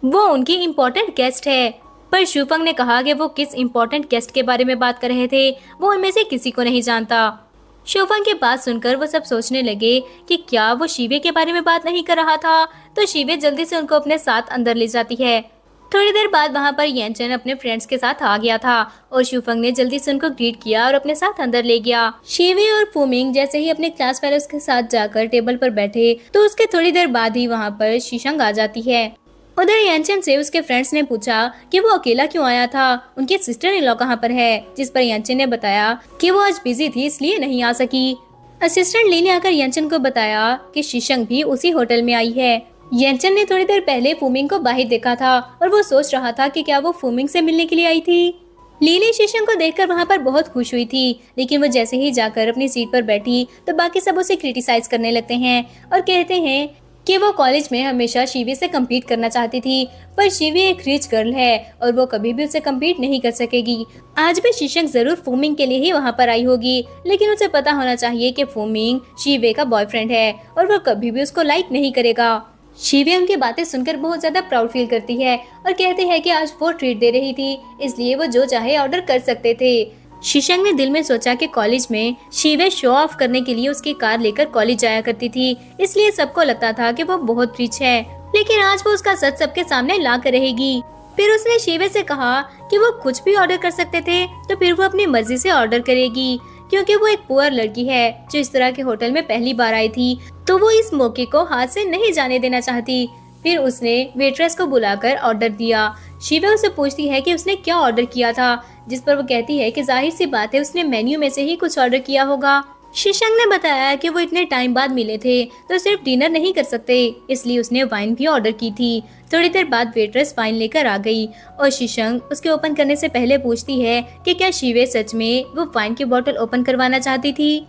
वो उनकी इम्पोर्टेंट गेस्ट है। पर शू फंग ने कहा कि वो किस इम्पोर्टेंट गेस्ट के बारे में बात कर रहे थे, वो उनमें से किसी को नहीं जानता। शोफंग की बात सुनकर वो सब सोचने लगे कि क्या वो शी-वे के बारे में बात नहीं कर रहा था, तो शी-वे जल्दी से उनको अपने साथ अंदर ले जाती है। थोड़ी देर बाद वहाँ पर यंचन अपने फ्रेंड्स के साथ आ गया था और शूफंग ने जल्दी से उनको ग्रीट किया और अपने साथ अंदर ले गया। शी-वे और फू-मिंग जैसे ही अपने क्लास फेलोज के साथ जाकर टेबल पर बैठे तो उसके थोड़ी देर बाद ही वहाँ पर शीशंग आ जाती है। उधर यंचन से उसके फ्रेंड्स ने पूछा कि वो अकेला क्यों आया था, उनकी सिस्टर इन लॉ कहाँ पर है, जिस पर यंचन ने बताया कि वो आज बिजी थी इसलिए नहीं आ सकी। असिस्टेंट ली ने आकर यंचन को बताया कि शीशंग भी उसी होटल में आई है। यंचन ने थोड़ी देर पहले फू-मिंग को बाहर देखा था और वो सोच रहा था कि क्या वो फू-मिंग से मिलने के लिए आई थी। लीली शीशंग को देखकर वहाँ पर बहुत खुश हुई थी, लेकिन वो जैसे ही जाकर अपनी सीट पर बैठी तो बाकी सब उसे क्रिटिसाइज करने लगते हैं और कहते हैं कि वो कॉलेज में हमेशा शी-वे से कम्पीट करना चाहती थी, पर शी-वे एक रिच गर्ल है और वो कभी भी उसे कम्पीट नहीं कर सकेगी। आज भी शीशंग जरूर फू-मिंग के लिए ही वहाँ पर आई होगी, लेकिन उसे पता होना चाहिए कि फू-मिंग शी-वे का बॉयफ्रेंड है और वो कभी भी उसको लाइक नहीं करेगा। शी-वे उनकी बातें सुनकर बहुत ज्यादा प्राउड फील करती है और कहते हैं कि आज वो ट्रीट दे रही थी, इसलिए वो जो चाहे ऑर्डर कर सकते थे। शीशंग ने दिल में सोचा कि कॉलेज में शी-वे शो ऑफ करने के लिए उसकी कार लेकर कॉलेज जाया करती थी, इसलिए सबको लगता था कि वो बहुत रिच है, लेकिन आज वो उसका सच सबके सामने ला कर रहेगी। फिर उसने शी-वे से कहा कि वो कुछ भी ऑर्डर कर सकते थे, तो फिर वो अपनी मर्जी से ऑर्डर करेगी, क्योंकि वो एक पुअर लड़की है जो इस तरह के होटल में पहली बार आई थी, तो वो इस मौके को हाथ से नहीं जाने देना चाहती। फिर उसने वेट्रेस को बुलाकर ऑर्डर दिया। शी-वे उसे पूछती है कि उसने क्या ऑर्डर किया था, जिस पर वो कहती है कि जाहिर सी बात है उसने मेन्यू में से ही कुछ ऑर्डर किया होगा। शीशंग ने बताया कि वो इतने टाइम बाद मिले थे तो सिर्फ डिनर नहीं कर सकते, इसलिए उसने वाइन भी ऑर्डर की थी। थोड़ी देर बाद वेट्रेस वाइन लेकर आ गई और शीशंग उसके ओपन करने से पहले पूछती है कि क्या शी-वे सच में वो वाइन की बोतल ओपन करवाना चाहती थी।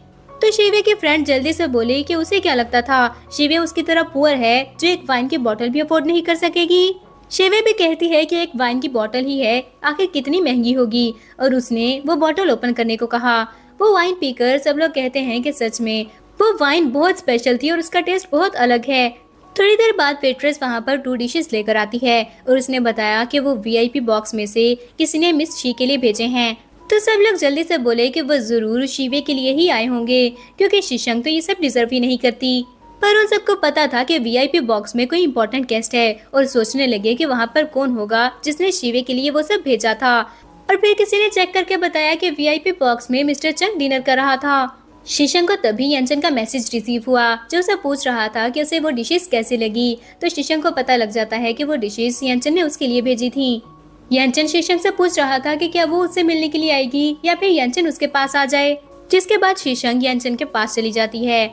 तो शी-वे की फ्रेंड जल्दी से बोली कि उसे क्या लगता था, शी-वे उसकी तरह पुअर है जो एक वाइन की बोतल भी अफोर्ड नहीं कर सकेगी। शी-वे भी कहती है कि एक वाइन की बोतल ही है, आखिर कितनी महंगी होगी, और उसने वो बोतल ओपन करने को कहा। वो वाइन पीकर सब लोग कहते हैं कि सच में वो वाइन बहुत स्पेशल थी और उसका टेस्ट बहुत अलग है। थोड़ी देर बाद वेट्रेस वहाँ पर 2 डिशेस लेकर आती है और उसने बताया कि वो वीआईपी बॉक्स में से किसी ने मिस शी के लिए भेजे हैं। तो सब लोग जल्दी से बोले कि वो जरूर शिवे के लिए ही आए होंगे, क्योंकि शीशंग तो ये सब डिजर्व ही नहीं करती। पर उन सबको पता था कि वीआईपी बॉक्स में कोई इम्पोर्टेंट गेस्ट है और सोचने लगे कि वहाँ पर कौन होगा जिसने शिवे के लिए वो सब भेजा था। और फिर किसी ने चेक करके बताया कि वीआईपी बॉक्स में मिस्टर चंग डिनर कर रहा था। शीशंग को तभी यांचन का मैसेज रिसीव हुआ जो उसे पूछ रहा था कि उसे वो डिशेस कैसी लगी। तो शीशंग को पता लग जाता है कि वो डिशेस यांचन ने उसके लिए भेजी थी। यांचन शीशंग से पूछ रहा था कि क्या वो उससे मिलने के लिए आएगी या फिर यांचन उसके पास आ जाए, जिसके बाद शीशंग यांचन के पास चली जाती है।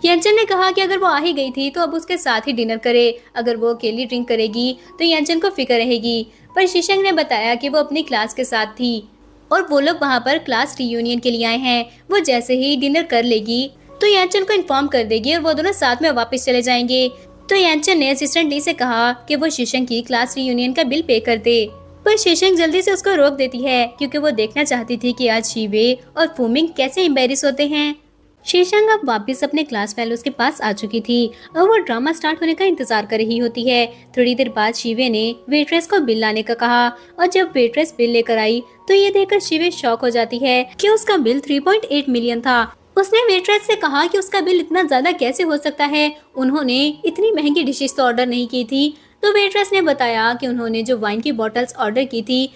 यांचन ने कहा कि अगर वो आ ही गई थी तो अब उसके साथ ही डिनर करे, अगर वो अकेली ड्रिंक करेगी तो यांचन को फिक्र रहेगी। पर शीशंग ने बताया कि वो अपनी क्लास के साथ थी और वो लोग वहाँ पर क्लास रियूनियन के लिए आए हैं। वो जैसे ही डिनर कर लेगी तो यांचन को इन्फॉर्म कर देगी और वो दोनों साथ में वापस चले जाएंगे। तो यांचन ने असिस्टेंट ली से कहा कि वो शीशंग की क्लास रियूनियन का बिल पे कर दे, पर शीशंग जल्दी से उसको रोक देती है क्योंकि वो देखना चाहती थी कि आज शिवे और फूमिंग कैसे एम्बेरस होते हैं। शीशंग अब वापस अपने क्लास फेलोज के पास आ चुकी थी और वो ड्रामा स्टार्ट होने का इंतजार कर रही होती है। थोड़ी देर बाद शिवे ने वेट्रेस को बिल लाने का कहा और जब वेट्रेस बिल लेकर आई तो ये देखकर शिवे शॉक हो जाती है कि उसका बिल 3.8 मिलियन था। उसने वेट्रेस से कहा कि उसका बिल इतना ज्यादा कैसे हो सकता है, उन्होंने इतनी महंगी डिशेस तो ऑर्डर नहीं की थी। तो वेट्रेस ने बताया कि उन्होंने जो वाइन की बॉटल्स ऑर्डर की थी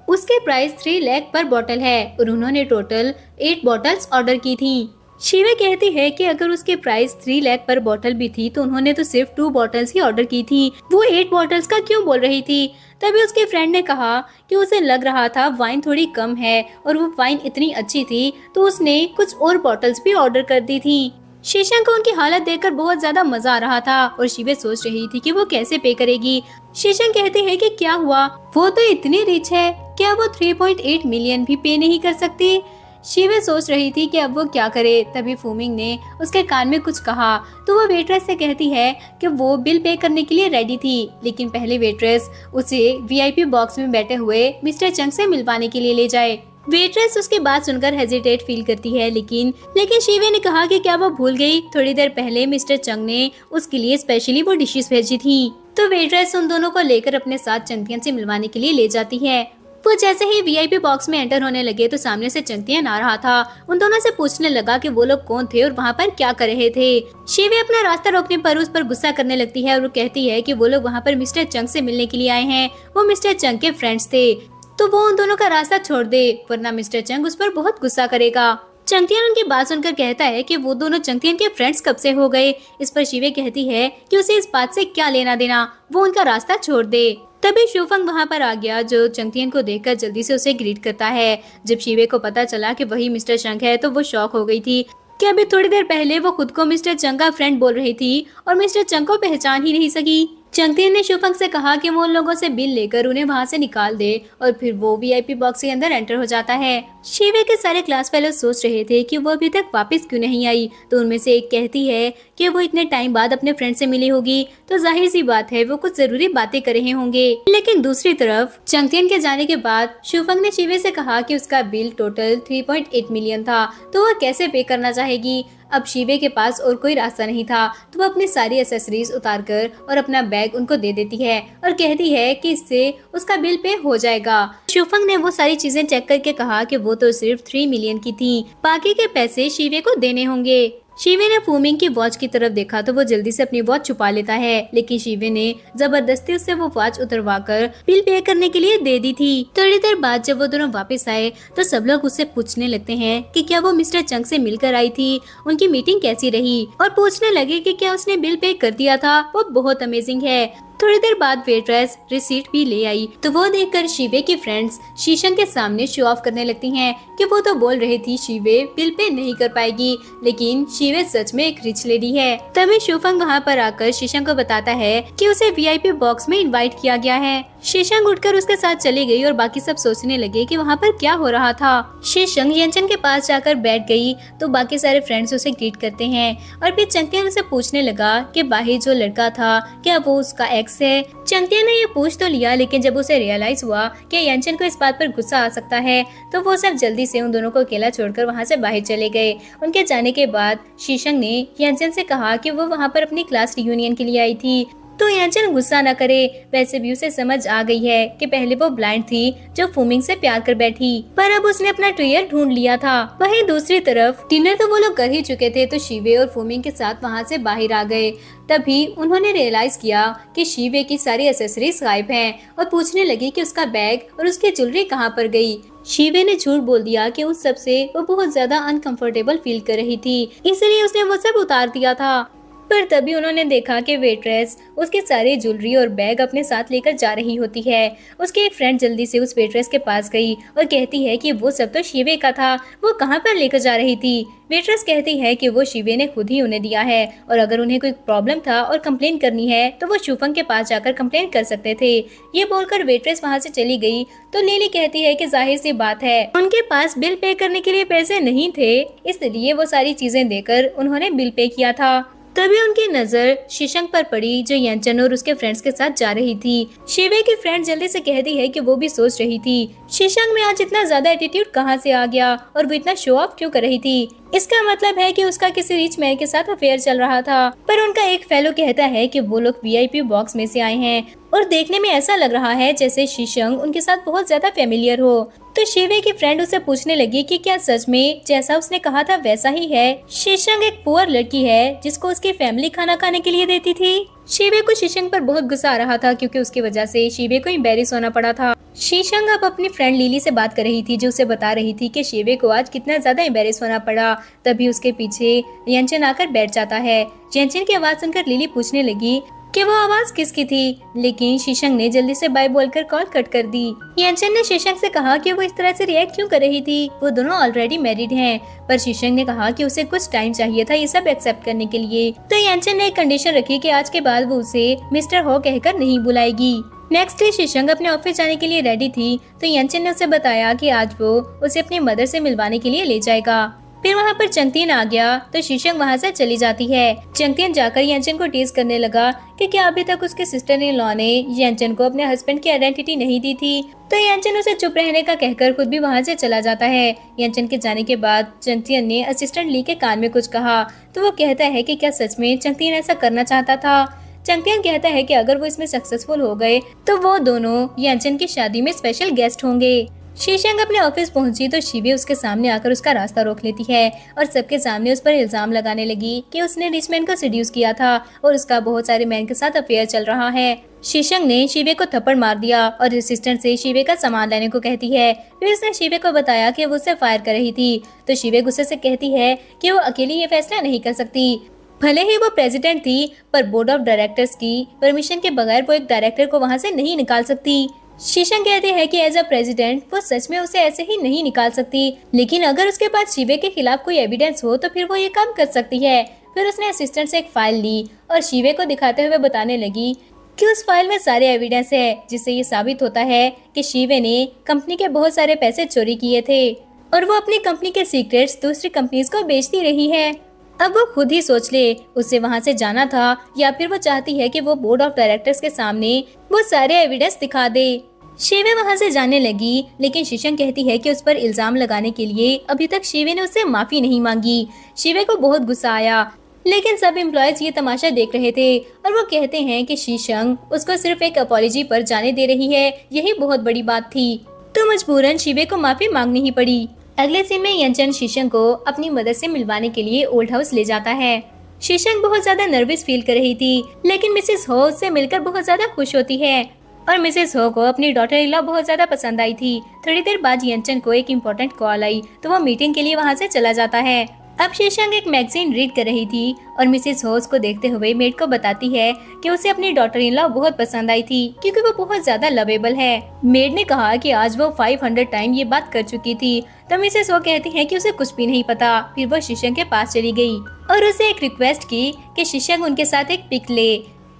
उसके प्राइस 3 लाख पर बॉटल है और उन्होंने टोटल 8 बॉटल्स ऑर्डर की थी। शिवे कहती है कि अगर उसके प्राइस 3 लाख पर बॉटल भी थी तो उन्होंने तो सिर्फ 2 बॉटल्स ही ऑर्डर की थी, वो 8 बॉटल्स का क्यों बोल रही थी। तभी उसके फ्रेंड ने कहा कि उसे लग रहा था वाइन थोड़ी कम है और वो वाइन इतनी अच्छी थी तो उसने कुछ और बॉटल्स भी ऑर्डर कर दी थी। शीशंग को उनकी हालत देखकर बहुत ज्यादा मजा आ रहा था और शिवे सोच रही थी कि वो कैसे पे करेगी। शीशंग कहती है कि क्या हुआ, वो तो इतनी रिच है, क्या वो 3.8 मिलियन भी पे नहीं कर सकती। शिवे सोच रही थी कि अब वो क्या करे। तभी फूमिंग ने उसके कान में कुछ कहा तो वो वेट्रेस से कहती है कि वो बिल पे करने के लिए रेडी थी, लेकिन पहले वेट्रेस उसे वीआईपी बॉक्स में बैठे हुए मिस्टर चंग से मिलवाने के लिए ले जाए। वेट्रेस उसकी बात सुनकर हेजिटेट फील करती है, लेकिन शिवे ने कहा कि क्या वो भूल गई, थोड़ी देर पहले मिस्टर चंग ने उसके लिए स्पेशली वो डिशेस भेजी थी। तो वेट्रेस उन दोनों को लेकर अपने साथ चंगतियन से मिलवाने के लिए ले जाती है। वो जैसे ही वीआईपी बॉक्स में एंटर होने लगे तो सामने से चंगतियन आ रहा था। उन दोनों से पूछने लगा कि वो लोग कौन थे और वहाँ पर क्या कर रहे थे। शिवे अपना रास्ता रोकने पर उस पर गुस्सा करने लगती है और वो कहती है कि वो लोग वहाँ पर मिस्टर चंग से मिलने के लिए आए हैं, वो मिस्टर चंग के फ्रेंड्स थे, तो वो उन दोनों का रास्ता छोड़ दे वरना मिस्टर चंग उस पर बहुत गुस्सा करेगा। चंगतियन उनकी बात सुनकर कहता है कि वो दोनों चंगतियन के फ्रेंड्स कब से हो गए। इस पर शिवे कहती है कि उसे इस बात से क्या लेना देना, वो उनका रास्ता छोड़ दे। तभी शूफंग वहाँ पर आ गया जो चंगतियन को देखकर जल्दी से उसे ग्रीट करता है। जब शिवे को पता चला कि वही मिस्टर चंग है तो वो शॉक हो गई थी कि अभी थोड़ी देर पहले वो खुद को मिस्टर चंग का फ्रेंड बोल रही थी और मिस्टर चंग को पहचान ही नहीं सकी। चंगतियन ने शूफंग से कहा कि वो उन लोगों से बिल लेकर उन्हें वहाँ से निकाल दे और फिर वो वीआईपी बॉक्स के अंदर एंटर हो जाता है। शिवे के सारे क्लास फेलो सोच रहे थे कि वो अभी तक वापस क्यों नहीं आई, तो उनमें से एक कहती है कि वो इतने टाइम बाद अपने फ्रेंड से मिली होगी तो जाहिर सी बात है वो कुछ जरूरी बातें कर रहे होंगे। लेकिन दूसरी तरफ चंगतियन के जाने के बाद शूफंग ने शिवे से कहा कि उसका बिल टोटल 3.8 मिलियन था तो वह कैसे पे करना चाहेगी। अब शिवे के पास और कोई रास्ता नहीं था तो वो अपनी सारी एसेसरीज उतारकर और अपना बैग उनको दे देती है और कहती है कि इससे उसका बिल पे हो जाएगा। शूफंग ने वो सारी चीजें चेक करके कहा कि वो तो सिर्फ 3 मिलियन की थी, बाकी के पैसे शिवे को देने होंगे। शिवे ने फूमिंग की वॉच की तरफ देखा तो वो जल्दी से अपनी वॉच छुपा लेता है, लेकिन शिवे ने जबरदस्ती उससे वो वॉच उतरवाकर बिल पे करने के लिए दे दी थी। थोड़ी देर बाद जब वो दोनों वापस आए तो सब लोग उससे पूछने लगते हैं कि क्या वो मिस्टर चंग से मिलकर आई थी, उनकी मीटिंग कैसी रही, और पूछने लगे कि क्या उसने बिल पे कर दिया था, वो बहुत अमेजिंग है। थोड़ी देर बाद वेट्रेस रिसीट भी ले आई तो वो देखकर शिवे की फ्रेंड्स शीशंग के सामने शो ऑफ करने लगती हैं कि वो तो बोल रही थी शिवे बिल पे नहीं कर पाएगी, लेकिन शिवे सच में एक रिच लेडी है। तभी शूफंग वहाँ पर आकर शीशंग को बताता है कि उसे वीआईपी बॉक्स में इनवाइट किया गया है। शीशंग उठकर उसके साथ चली गई और बाकी सब सोचने लगे कि वहाँ पर क्या हो रहा था। शीशंग यांचन के पास जाकर बैठ गई तो बाकी सारे फ्रेंड्स उसे ग्रीट करते हैं और फिर चंगतियन उसे पूछने लगा कि बाहर जो लड़का था क्या वो उसका एक्स है। चंगतिया ने ये पूछ तो लिया, लेकिन जब उसे रियलाइज हुआ कि यांचन को इस बात पर गुस्सा आ सकता है तो वो सब जल्दी से उन दोनों को अकेला छोड़कर वहाँ से बाहर चले गए। उनके जाने के बाद शीशंग ने यांचन से कहा कि वो वहाँ पर अपनी क्लास रियूनियन के लिए आई थी, तो यांचन गुस्सा न करे। वैसे भी उसे समझ आ गई है कि पहले वो ब्लाइंड थी जो फूमिंग से प्यार कर बैठी, पर अब उसने अपना ट्रियर ढूंढ लिया था। वहीं दूसरी तरफ डिनर तो वो लोग कर ही चुके थे, तो शिवे और फूमिंग के साथ वहाँ से बाहर आ गए। तभी उन्होंने रियलाइज किया कि शिवे की सारी एसेसरीज गायब हैं और पूछने लगी कि उसका बैग और उसकी ज्वेलरी कहाँ पर गई। शिवे ने झूठ बोल दिया कि उस सब से वो बहुत ज्यादा अनकंफर्टेबल फील कर रही थी, इसलिए उसने वो सब उतार दिया था। पर तभी उन्होंने देखा कि वेट्रेस उसके सारे ज्वेलरी और बैग अपने साथ लेकर जा रही होती है। उसकी एक फ्रेंड जल्दी से उस वेट्रेस के पास गई और कहती है कि वो सब तो शिवे का था, वो कहाँ पर लेकर जा रही थी। वेट्रेस कहती है कि वो शिवे ने खुद ही उन्हें दिया है और अगर उन्हें कोई प्रॉब्लम था और कंप्लेन करनी है तो वो शूफंग के पास जाकर कंप्लेन कर सकते थे। ये बोलकर वेट्रेस वहाँ से चली गई तो लिली कहती है कि जाहिर सी बात है उनके पास बिल पे करने के लिए पैसे नहीं थे, इसलिए वो सारी चीजें देकर उन्होंने बिल पे किया था। तभी उनकी नजर शीशंग पर पड़ी जो यांचन और उसके फ्रेंड्स के साथ जा रही थी। शिवे की फ्रेंड जल्दी से कहती है कि वो भी सोच रही थी शीशंग में आज इतना ज्यादा एटीट्यूड कहाँ से आ गया और वो इतना शो ऑफ क्यों कर रही थी। इसका मतलब है कि उसका किसी रिच मैन के साथ अफेयर चल रहा था। पर उनका एक फेलो कहता है कि वो लोग वीआईपी बॉक्स में से आए हैं और देखने में ऐसा लग रहा है जैसे शीशंग उनके साथ बहुत ज्यादा फेमिलियर हो। तो शिवे की फ्रेंड उसे पूछने लगी कि क्या सच में जैसा उसने कहा था वैसा ही है। शीशंग एक पुअर लड़की है जिसको उसकी फैमिली खाना खाने के लिए देती थी। शिवे को शीशंग पर बहुत गुस्सा आ रहा था क्योंकि उसकी वजह से शिवे को एम्बैरेस होना पड़ा था। शीशंग अब अपनी फ्रेंड लिली से बात कर रही थी जो उसे बता रही थी कि शिवे को आज कितना ज्यादा एम्बैरेस होना पड़ा। तभी उसके पीछे यांचन आकर बैठ जाता है। यांचन की आवाज सुनकर लिली पूछने लगी कि वो आवाज किसकी थी, लेकिन शीशंग ने जल्दी से बाय बोलकर कॉल कट कर दी। यांचन ने शीशंग से कहा कि वो इस तरह से रिएक्ट क्यों कर रही थी, वो दोनों ऑलरेडी मैरिड हैं। पर शीशंग ने कहा कि उसे कुछ टाइम चाहिए था ये सब एक्सेप्ट करने के लिए। तो यांचन ने एक कंडीशन रखी कि आज के बाद वो उसे मिस्टर हो कहकर नहीं बुलाएगी। नेक्स्ट डे शीशंग अपने ऑफिस जाने के लिए रेडी थी, तो यांचन ने उसे बताया कि आज वो उसे अपनी मदर से मिलवाने के लिए ले जाएगा। फिर वहाँ पर चंगतियन आ गया तो शीशंग वहाँ से चली जाती है। चंगतियन जाकर यांचन को टीज करने लगा कि क्या अभी तक उसके सिस्टर इन लॉ ने यांचन को अपने हस्बैंड की आइडेंटिटी नहीं दी थी। तो यांचन उसे चुप रहने का कहकर खुद भी वहाँ से चला जाता है। यांचन के जाने के बाद चंगतियन ने असिस्टेंट ली के कान में कुछ कहा तो वो कहता है कि क्या सच में चंगतियन ऐसा करना चाहता था। चंगतियन कहता है कि अगर वो इसमें सक्सेसफुल हो गए तो वो दोनों यांचन की शादी में स्पेशल गेस्ट होंगे। शीशंग अपने ऑफिस पहुंची तो शिवे उसके सामने आकर उसका रास्ता रोक लेती है और सबके सामने उस पर इल्जाम लगाने लगी कि उसने रिच मैन को सीड्यूस किया था और उसका बहुत सारे मैन के साथ अफेयर चल रहा है। शीशंग ने शिवे को थप्पड़ मार दिया और असिस्टेंट से शिवे का सामान लेने को कहती है। फिर उसने शिवे को बताया कि वो उसे फायर कर रही थी। तो शिवे गुस्से से कहती है कि वो अकेली ये फैसला नहीं कर सकती। भले ही वो प्रेसिडेंट थी पर बोर्ड ऑफ डायरेक्टर्स की परमिशन के बगैर वो एक डायरेक्टर को वहाँ से नहीं निकाल सकती। शीशंग कहते हैं कि एज अ प्रेसिडेंट वो सच में उसे ऐसे ही नहीं निकाल सकती, लेकिन अगर उसके पास शिवे के खिलाफ कोई एविडेंस हो तो फिर वो ये काम कर सकती है। फिर उसने असिस्टेंट से एक फाइल ली और शिवे को दिखाते हुए बताने लगी कि उस फाइल में सारे एविडेंस है जिससे ये साबित होता है कि शिवे ने कंपनी के बहुत सारे पैसे चोरी किए थे और वो अपनी कंपनी के सीक्रेट्स दूसरी कंपनीज को बेचती रही है। अब वो खुद ही सोच ले उसे वहाँ से जाना था या फिर वो चाहती है कि वो बोर्ड ऑफ डायरेक्टर्स के सामने वो सारे एविडेंस दिखा दे। शिवे वहाँ से जाने लगी, लेकिन शीशंग कहती है कि उस पर इल्जाम लगाने के लिए अभी तक शिवे ने उससे माफी नहीं मांगी। शिवे को बहुत गुस्सा आया, लेकिन सब एम्प्लॉयज ये तमाशा देख रहे थे और वो कहते हैं कि शीशंग उसको सिर्फ एक अपॉलॉजी पर जाने दे रही है, यही बहुत बड़ी बात थी। तो मजबूरन शिवे को माफी मांगनी ही पड़ी। अगले सीन में यांचन शीशंग को अपनी मदर से मिलवाने के लिए ओल्ड हाउस ले जाता है। शीशंग बहुत ज्यादा नर्वस फील कर रही थी, लेकिन मिसेस हो उससे मिलकर बहुत ज्यादा खुश होती है और मिसेस हो को अपनी डॉटर इन लॉ बहुत ज्यादा पसंद आई थी। थोड़ी देर बाद यांचन को एक इम्पोर्टेंट कॉल आई तो वो मीटिंग के लिए वहाँ से चला जाता है। अब शीशंग एक मैगजीन रीड कर रही थी और मिसेस हो उसको देखते हुए मेड को बताती है कि उसे अपनी डॉटर इन लॉ बहुत पसंद आई थी क्योंकि वो बहुत ज्यादा लवेबल है। मेड ने कहा कि आज वो 500 टाइम ये बात कर चुकी थी। तो मिसेस हो कहती है कि उसे कुछ भी नहीं पता। फिर वो शीशंग के पास चली गई और उसे एक रिक्वेस्ट की कि शीशंग उनके साथ एक पिक ले।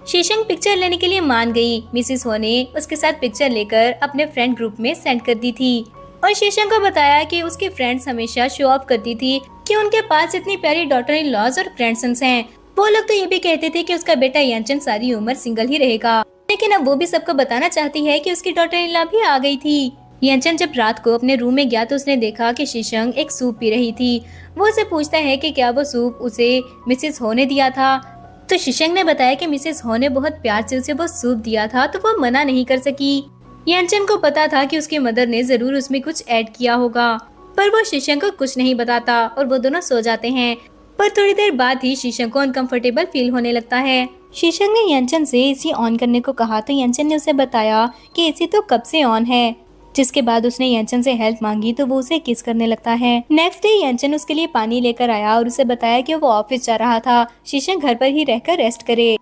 शीशंग पिक्चर लेने के लिए मान गई। मिसेस हो ने उसके साथ पिक्चर लेकर अपने फ्रेंड ग्रुप में सेंड कर दी थी और शीशंग को बताया कि उसकी फ्रेंड्स हमेशा शो ऑफ करती थी कि उनके पास इतनी प्यारी डॉटर इन लॉज और ग्रैंडसन्स हैं। वो लोग तो ये भी कहते थे कि उसका बेटा यांचन सारी उम्र सिंगल ही रहेगा, लेकिन अब वो भी सबको बताना चाहती है कि उसकी डॉटर इन लॉ भी आ गई थी। यांचन जब रात को अपने रूम में गया तो उसने देखा कि शीशंग एक सूप पी रही थी। वो उसे पूछता है कि क्या वो सूप उसे मिसेस हो ने दिया था। तो शीशंग ने बताया कि मिसेस हो ने बहुत प्यार से उसे वो सूप दिया था, तो वो मना नहीं कर सकी। यांचन को पता था कि उसकी मदर ने जरूर उसमें कुछ ऐड किया होगा, पर वो शीशंग को कुछ नहीं बताता और वो दोनों सो जाते हैं। पर थोड़ी देर बाद ही शीशंग को अनकंफर्टेबल फील होने लगता है। शीशंग ने यांचन से एसी ऑन करने को कहा तो यांचन ने उसे बताया कि एसी तो कब से ऑन है। जिसके बाद उसने यांचन से हेल्प मांगी तो वो उसे किस करने लगता है। नेक्स्ट डे यांचन उसके लिए पानी लेकर आया और उसे बताया कि वो ऑफिस जा रहा था, शीशंग घर पर ही रहकर रेस्ट करे।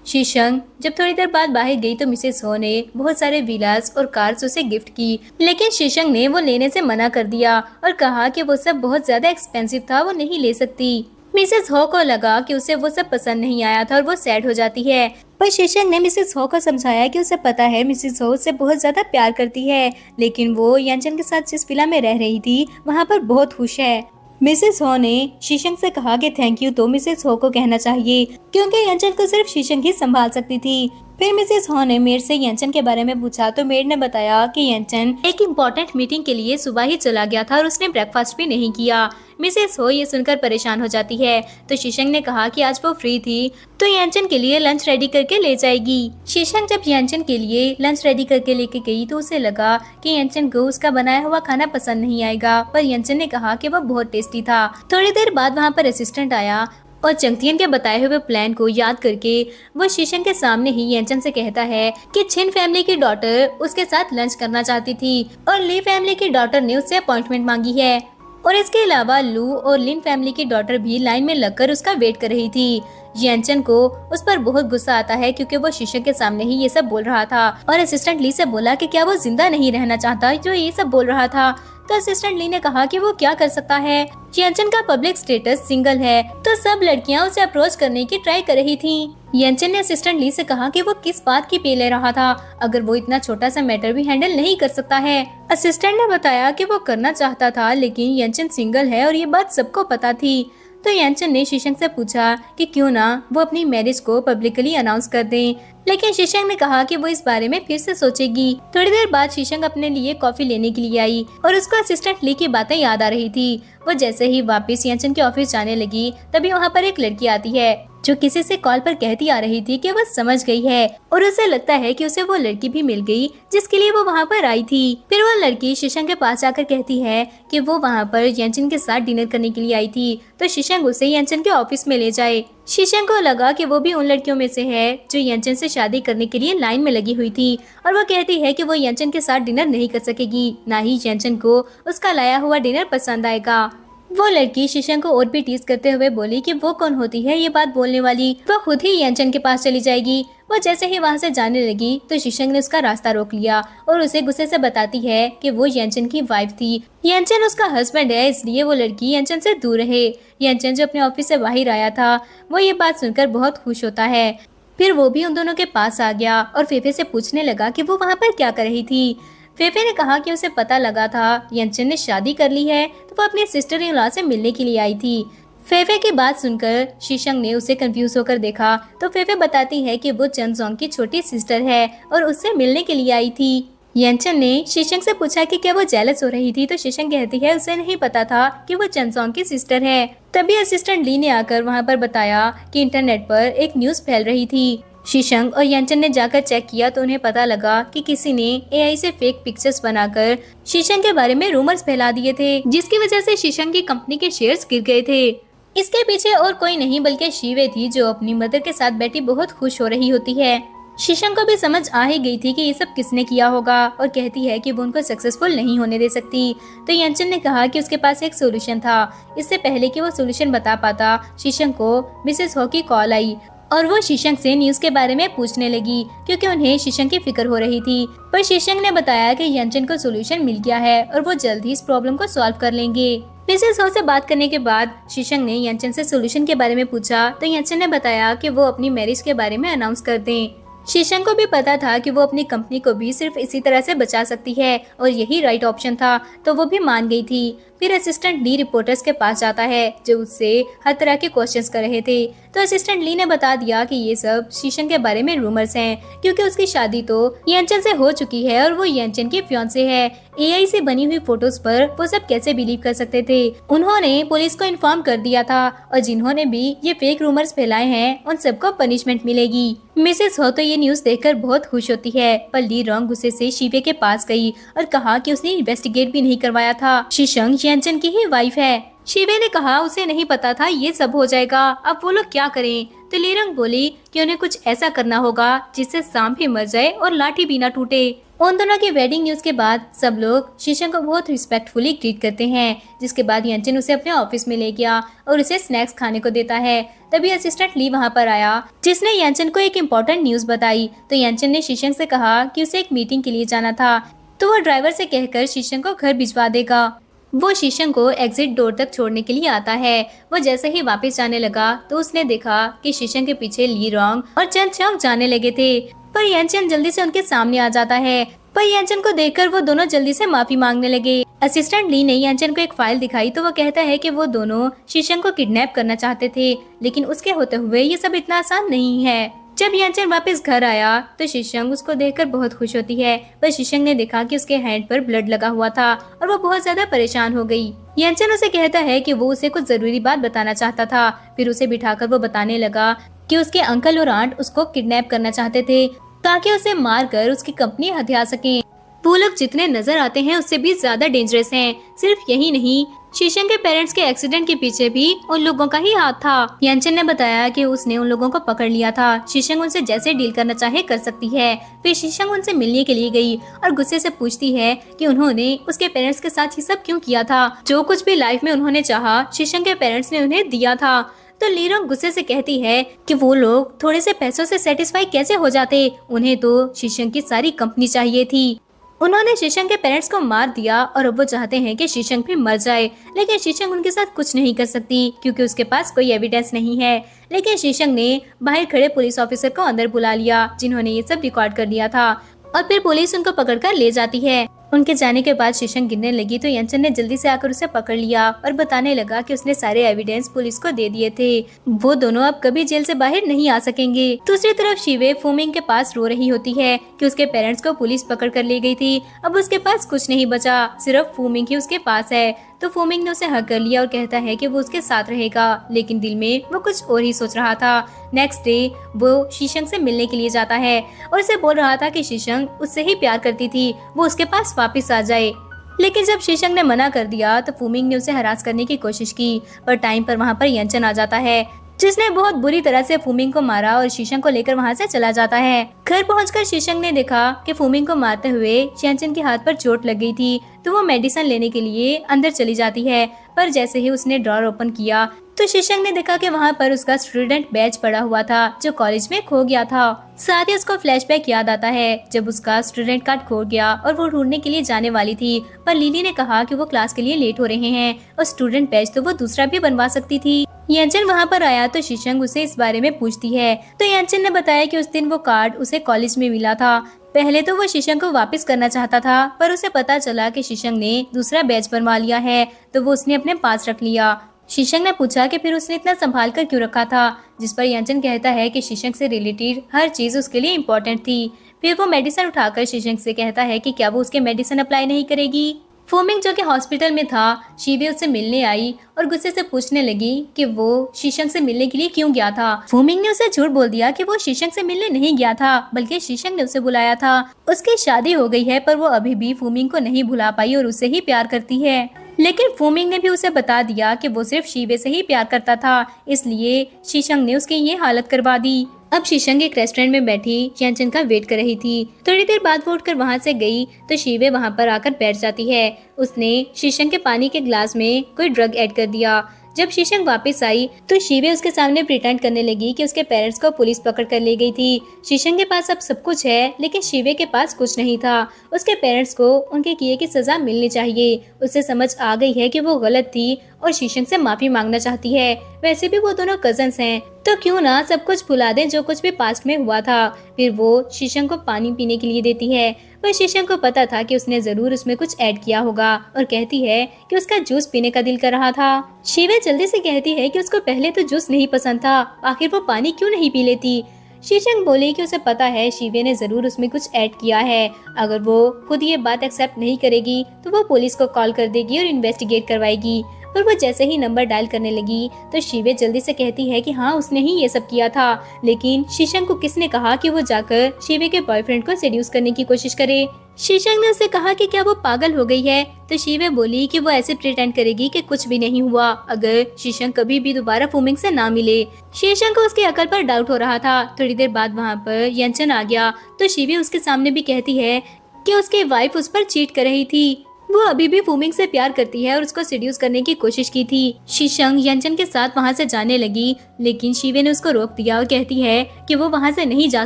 शीशंग जब थोड़ी देर बाद बाहर गई तो मिसेस हो ने बहुत सारे विलास और कार्स उसे गिफ्ट की, लेकिन शीशंग ने वो लेने से मना कर दिया और कहा कि वो सब बहुत ज्यादा एक्सपेंसिव था, वो नहीं ले सकती। मिसेस हो को लगा कि उसे वो सब पसंद नहीं आया था और वो सैड हो जाती है। पर शीशंग ने मिसेस हो को समझाया कि उसे पता है मिसेस हो उससे बहुत ज्यादा प्यार करती है, लेकिन वो यांचन के साथ जिस विला में रह रही थी वहाँ पर बहुत खुश है। मिसेस हो ने शीशंग से कहा कि थैंक यू तो मिसेस हो को कहना चाहिए, क्योंकि यांचन को सिर्फ शीशंग ही संभाल सकती थी। फिर मिसेस हो ने मेड से यांचन के बारे में पूछा तो मेड ने बताया कि यांचन एक इम्पोर्टेंट मीटिंग के लिए सुबह ही चला गया था और उसने ब्रेकफास्ट भी नहीं किया। मिसेस हो ये सुनकर परेशान हो जाती है तो शीशंग ने कहा कि आज वो फ्री थी तो यांचन के लिए लंच रेडी करके ले जाएगी। शीशंग जब यांचन के लिए लंच रेडी करके लेके गई तो उसे लगा कि यांचन को उसका बनाया हुआ खाना पसंद नहीं आएगा, पर यांचन ने कहा कि वो बहुत टेस्टी था। थोड़ी देर बाद वहाँ पर असिस्टेंट आया और चंगतियन के बताए हुए प्लान को याद करके वो शीशंग के सामने ही यांचन से कहता है कि छिन फैमिली की डॉटर उसके साथ लंच करना चाहती थी और ली फैमिली की डॉटर ने उससे अपॉइंटमेंट मांगी है, और इसके अलावा लू और लिन फैमिली की डॉटर भी लाइन में लगकर उसका वेट कर रही थी। यांचन को उस पर बहुत गुस्सा आता है क्योंकि वो शीशंग के सामने ही ये सब बोल रहा था और असिस्टेंट ली से बोला कि क्या वो जिंदा नहीं रहना चाहता जो ये सब बोल रहा था। तो असिस्टेंट ली ने कहा कि वो क्या कर सकता है, यांचन का पब्लिक स्टेटस सिंगल है तो सब लड़कियां उसे अप्रोच करने की ट्राई कर रही थी। यांचन ने असिस्टेंट ली से कहा कि वो किस बात की पे ले रहा था, अगर वो इतना छोटा सा मैटर भी हैंडल नहीं कर सकता है। असिस्टेंट ने बताया कि वो करना चाहता था लेकिन यांचन सिंगल है और ये बात सबको पता थी। तो यांचन ने शीशंग से पूछा कि क्यों ना वो अपनी मैरिज को पब्लिकली अनाउंस कर दें, लेकिन शीशंग ने कहा कि वो इस बारे में फिर से सोचेगी। थोड़ी देर बाद शीशंग अपने लिए कॉफी लेने के लिए आई और उसको असिस्टेंट ली की बातें याद आ रही थी। वो जैसे ही वापस यांचन के ऑफिस जाने लगी तभी वहाँ पर एक लड़की आती है जो किसी से कॉल पर कहती आ रही थी कि वो समझ गई है और उसे लगता है कि उसे वो लड़की भी मिल गई जिसके लिए वो वहाँ पर आई थी। फिर वो लड़की शीशंग के पास जाकर कहती है कि वो वहाँ पर यांचन के साथ डिनर करने के लिए आई थी तो शीशंग उसे यांचन के ऑफिस में ले जाए। शीशंग को लगा कि वो भी उन लड़कियों में से है जो यांचन से शादी करने के लिए लाइन में लगी हुई थी और वो कहती है कि वो यांचन के साथ डिनर नहीं कर सकेगी, ना ही यांचन को उसका लाया हुआ डिनर पसंद आएगा। वो लड़की शीशंग को और भी टीज करते हुए बोली कि वो कौन होती है ये बात बोलने वाली, वो खुद ही यांचन के पास चली जाएगी। वो जैसे ही वहाँ से जाने लगी तो शीशंग ने उसका रास्ता रोक लिया और उसे गुस्से से बताती है कि वो यांचन की वाइफ थी, यांचन उसका हस्बैंड है, इसलिए वो लड़की यांचन से दूर रहे। यांचन जो अपने ऑफिस से बाहर आया था वो ये बात सुनकर बहुत खुश होता है। फिर वो भी उन दोनों के पास आ गया और फेफे से पूछने लगा कि वो वहाँ पर क्या कर रही थी। फेफे ने कहा कि उसे पता लगा था यांचन ने शादी कर ली है तो वो अपनी सिस्टर इन लॉ से मिलने के लिए आई थी। फेफे की बात सुनकर शीशंग ने उसे कंफ्यूज होकर देखा तो फेफे बताती है कि वो चंगजोंग की छोटी सिस्टर है और उससे मिलने के लिए आई थी। यांचन ने शीशंग से पूछा कि क्या वो जेलस हो रही थी तो शीशंग कहती है उसे नहीं पता था कि वो चंगजोंग की सिस्टर है। तभी असिस्टेंट ली ने आकर वहाँ पर बताया कि इंटरनेट पर एक न्यूज फैल रही थी। शीशंग और यांचन ने जाकर चेक किया तो उन्हें पता लगा कि किसी ने एआई से फेक पिक्चर्स बनाकर शीशंग के बारे में रूमर्स फैला दिए थे, जिसकी वजह से शीशंग की कंपनी के शेयर्स गिर गए थे। इसके पीछे और कोई नहीं बल्कि शीवे थी जो अपनी मदर के साथ बैठी बहुत खुश हो रही होती है। शीशंग को भी समझ आ ही गई थी कि ये सब किसने किया होगा और कहती है कि वो उनको सक्सेसफुल नहीं होने दे सकती। तो यांचन ने कहा कि उसके पास एक सोल्यूशन था। इससे पहले कि वो सोल्यूशन बता पाता शीशंग को मिसेस हो की कॉल आई और वो शीशंग से न्यूज के बारे में पूछने लगी क्योंकि उन्हें शीशंग की फिक्र हो रही थी। पर शीशंग ने बताया कि यांचन को सोल्यूशन मिल गया है और वो जल्द ही इस प्रॉब्लम को सॉल्व कर लेंगे। मिसेस हो से बात करने के बाद शीशंग ने यांचन से सोल्यूशन के बारे में पूछा तो यांचन ने बताया कि वो अपनी मैरिज के बारे में अनाउंस कर दें। शीशंग को भी पता था कि वो अपनी कंपनी को भी सिर्फ इसी तरह से बचा सकती है और यही राइट ऑप्शन था तो वो भी मान गई थी। फिर असिस्टेंट ली रिपोर्टर्स के पास जाता है जो उससे हर तरह के क्वेश्चंस कर रहे थे। तो असिस्टेंट ली ने बता दिया कि ये सब शीशंग के बारे में रूमर्स हैं, क्योंकि उसकी शादी तो यंचन से हो चुकी है और वो यंचन की फियांसे है। एआई से बनी हुई फोटोज पर वो सब कैसे बिलीव कर सकते थे। उन्होंने पुलिस को इन्फॉर्म कर दिया था और जिन्होंने भी ये फेक रूमर्स फैलाए हैं उन सबको पनिशमेंट मिलेगी। मिसेस हो तो ये न्यूज देखकर बहुत खुश होती है, पर ली रॉन्ग गुस्से से शीवे के पास गई और कहा कि उसने इन्वेस्टिगेट भी नहीं करवाया था, शीशंग यंचन की ही वाइफ है। शिवे ने कहा उसे नहीं पता था ये सब हो जाएगा, अब वो लोग क्या करें। तो लीरंग बोली कि उन्हें कुछ ऐसा करना होगा जिससे सांप भी मर जाए और लाठी भी ना टूटे। उन दोनों की वेडिंग न्यूज के बाद सब लोग शीशंग को बहुत रिस्पेक्टफुली ग्रीट करते हैं, जिसके बाद यंचन उसे अपने ऑफिस में ले गया और उसे स्नैक्स खाने को देता है। तभी असिस्टेंट ली वहाँ पर आया, जिसने यंचन को एक इम्पोर्टेंट न्यूज बताई। तो यंचन ने शीशंग से कहा कि उसे एक मीटिंग के लिए जाना था, तो वो ड्राइवर से कहकर शीशंग को घर भिजवा देगा। वो शीशंग को एग्जिट डोर तक छोड़ने के लिए आता है। वो जैसे ही वापस जाने लगा तो उसने देखा कि शीशंग के पीछे ली रॉन्ग और चन चौक जाने लगे थे, पर यंचन जल्दी से उनके सामने आ जाता है। पर यंचन को देखकर वो दोनों जल्दी से माफी मांगने लगे। असिस्टेंट ली ने यंचन को एक फाइल दिखाई तो वो कहता है कि वो दोनों शीशंग को किडनैप करना चाहते थे, लेकिन उसके होते हुए ये सब इतना आसान नहीं है। जब यंचन वापस घर आया तो शीशंग उसको देखकर बहुत खुश होती है, पर शीशंग ने देखा कि उसके हैंड पर ब्लड लगा हुआ था और वो बहुत ज्यादा परेशान हो गई। यंचन उसे कहता है कि वो उसे कुछ जरूरी बात बताना चाहता था। फिर उसे बिठाकर वो बताने लगा कि उसके अंकल और आंट उसको किडनैप करना चाहते थे ताकि उसे मारकर उसकी कंपनी हथिया सकें। वो लोग जितने नजर आते हैं उससे भी ज्यादा डेंजरस हैं। सिर्फ यही नहीं, शीशंग के पेरेंट्स के एक्सीडेंट के पीछे भी उन लोगों का ही हाथ था। यंचन ने बताया कि उसने उन लोगों को पकड़ लिया था। शीशंग उनसे जैसे डील करना चाहे कर सकती है। फिर शीशंग उनसे मिलने के लिए गई और गुस्से से पूछती है कि उन्होंने उसके पेरेंट्स के साथ ये सब क्यों किया था। जो कुछ भी लाइफ में उन्होंने चाहा शीशंग के पेरेंट्स ने उन्हें दिया था। तो लीरंग गुस्से से कहती है कि वो लोग थोड़े से पैसों से सेटिस्फाई कैसे हो जाते, उन्हें तो शीशंग की सारी कंपनी चाहिए थी। उन्होंने शीशंग के पेरेंट्स को मार दिया और अब वो चाहते हैं कि शीशंग भी मर जाए, लेकिन शीशंग उनके साथ कुछ नहीं कर सकती क्योंकि उसके पास कोई एविडेंस नहीं है। लेकिन शीशंग ने बाहर खड़े पुलिस ऑफिसर को अंदर बुला लिया जिन्होंने ये सब रिकॉर्ड कर लिया था और फिर पुलिस उनको पकड़कर ले जाती है। उनके जाने के बाद शीशंग गिरने लगी तो यंचन ने जल्दी से आकर उसे पकड़ लिया और बताने लगा कि उसने सारे एविडेंस पुलिस को दे दिए थे। वो दोनों अब कभी जेल से बाहर नहीं आ सकेंगे। दूसरी तरफ शिवे फूमिंग के पास रो रही होती है कि उसके पेरेंट्स को पुलिस पकड़ कर ले गई थी। अब उसके पास कुछ नहीं बचा, सिर्फ फूमिंग ही उसके पास है। तो फूमिंग ने उसे हक कर लिया और कहता है कि वो उसके साथ रहेगा, लेकिन दिल में वो कुछ और ही सोच रहा था। नेक्स्ट डे वो शीशंग से मिलने के लिए जाता है और उसे बोल रहा था कि शीशंग उससे ही प्यार करती थी, वो उसके पास वापस आ जाए। लेकिन जब शीशंग ने मना कर दिया तो फूमिंग ने उसे हरास करने की कोशिश की, पर टाइम पर वहाँ पर यंचन आ जाता है जिसने बहुत बुरी तरह से फूमिंग को मारा और शीशंग को लेकर वहाँ से चला जाता है। घर पहुंचकर शीशंग ने देखा कि फूमिंग को मारते हुए यंचन के हाथ पर चोट लग गई थी, तो वो मेडिसिन लेने के लिए अंदर चली जाती है। पर जैसे ही उसने ड्रॉर ओपन किया तो शीशंग ने देखा कि वहाँ पर उसका स्टूडेंट बैच पड़ा हुआ था जो कॉलेज में खो गया था। साथ ही उसको फ्लैशबैक याद आता है जब उसका स्टूडेंट कार्ड खो गया और वो ढूंढने के लिए जाने वाली थी, पर लिली ने कहा कि वो क्लास के लिए लेट हो रहे हैं और स्टूडेंट बैच तो वो दूसरा भी बनवा सकती थी। यंचन वहाँ पर आया तो शीशंग उसे इस बारे में पूछती है, तो यंचन ने बताया कि उस दिन वो कार्ड उसे कॉलेज में मिला था। पहले तो वो शीशंग को वापस करना चाहता था, पर उसे पता चला कि शीशंग ने दूसरा बैच बनवा लिया है, तो वो उसने अपने पास रख लिया। शीशंग ने पूछा कि फिर उसने इतना संभाल कर क्यों रखा था, जिस पर यंचन कहता है कि शीशंग से रिलेटेड हर चीज उसके लिए इम्पोर्टेंट थी। फिर वो मेडिसिन उठाकर शीशंग से कहता है कि क्या वो उसके मेडिसिन अप्लाई नहीं करेगी। फूमिंग जो कि हॉस्पिटल में था, शिवे उससे मिलने आई और गुस्से से पूछने लगी कि वो शीशंग से मिलने के लिए क्यों गया था। फूमिंग ने उसे झूठ बोल दिया कि वो शीशंग से मिलने नहीं गया था, बल्कि शीशंग ने उसे बुलाया था। उसकी शादी हो गई है पर वो अभी भी फूमिंग को नहीं भुला पाई और उससे ही प्यार करती है। लेकिन फूमिंग ने भी उसे बता दिया कि वो सिर्फ शिवे से ही प्यार करता था, इसलिए शीशंग ने उसकी ये हालत करवा दी। अब शीशंग एक रेस्टोरेंट में बैठी यंचन का वेट कर रही थी। थोड़ी देर बाद वो उठकर वहाँ से गई तो शिवे वहाँ पर आकर बैठ जाती है। उसने शीशंग के पानी के ग्लास में कोई ड्रग ऐड कर दिया। जब शीशंग वापस आई तो शिवे उसके सामने प्रिटेंड करने लगी कि उसके पेरेंट्स को पुलिस पकड़ कर ले गई थी। शीशंग के पास अब सब कुछ है, लेकिन शिवे के पास कुछ नहीं था। उसके पेरेंट्स को उनके किए की सजा मिलनी चाहिए। उसे समझ आ गई है कि वो गलत थी और शीशंग से माफी मांगना चाहती है। वैसे भी वो दोनों कजन्स हैं, तो क्यों ना सब कुछ भुला दें जो कुछ भी पास्ट में हुआ था। फिर वो शीशम को पानी पीने के लिए देती है, पर शीशम को पता था कि उसने जरूर उसमें कुछ ऐड किया होगा और कहती है कि उसका जूस पीने का दिल कर रहा था। शिवे जल्दी से कहती है कि उसको पहले तो जूस नहीं पसंद था, आखिर वो पानी क्यों नहीं पी लेती। शीशंग बोली कि उसे पता है शिवे ने जरूर उसमें कुछ ऐड किया है। अगर वो खुद ये बात एक्सेप्ट नहीं करेगी तो वो पुलिस को कॉल कर देगी और इन्वेस्टिगेट करवाएगी। पर वो जैसे ही नंबर डायल करने लगी तो शिवे जल्दी से कहती है कि हाँ उसने ही ये सब किया था। लेकिन शीशंग को किसने कहा कि वो जाकर शिवे के बॉयफ्रेंड को सेड्यूस करने की कोशिश करे। शीशंग ने उसे कहा कि क्या वो पागल हो गई है, तो शिवे बोली कि वो ऐसे प्रिटेंड करेगी कि कुछ भी नहीं हुआ अगर शीशंग कभी भी दोबारा फूमिंग से ना मिले। शीशंग को उसकी अकल पर डाउट हो रहा था। थोड़ी देर बाद वहाँ पर यंचन आ गया तो शिवे उसके सामने भी कहती है कि उसकी वाइफ उस पर चीट कर रही थी। वो अभी भी फूमिंग से प्यार करती है और उसको सेड्यूस करने की कोशिश की थी। शीशंग यंचन के साथ वहाँ से जाने लगी, लेकिन शिवे ने उसको रोक दिया और कहती है कि वो वहाँ से नहीं जा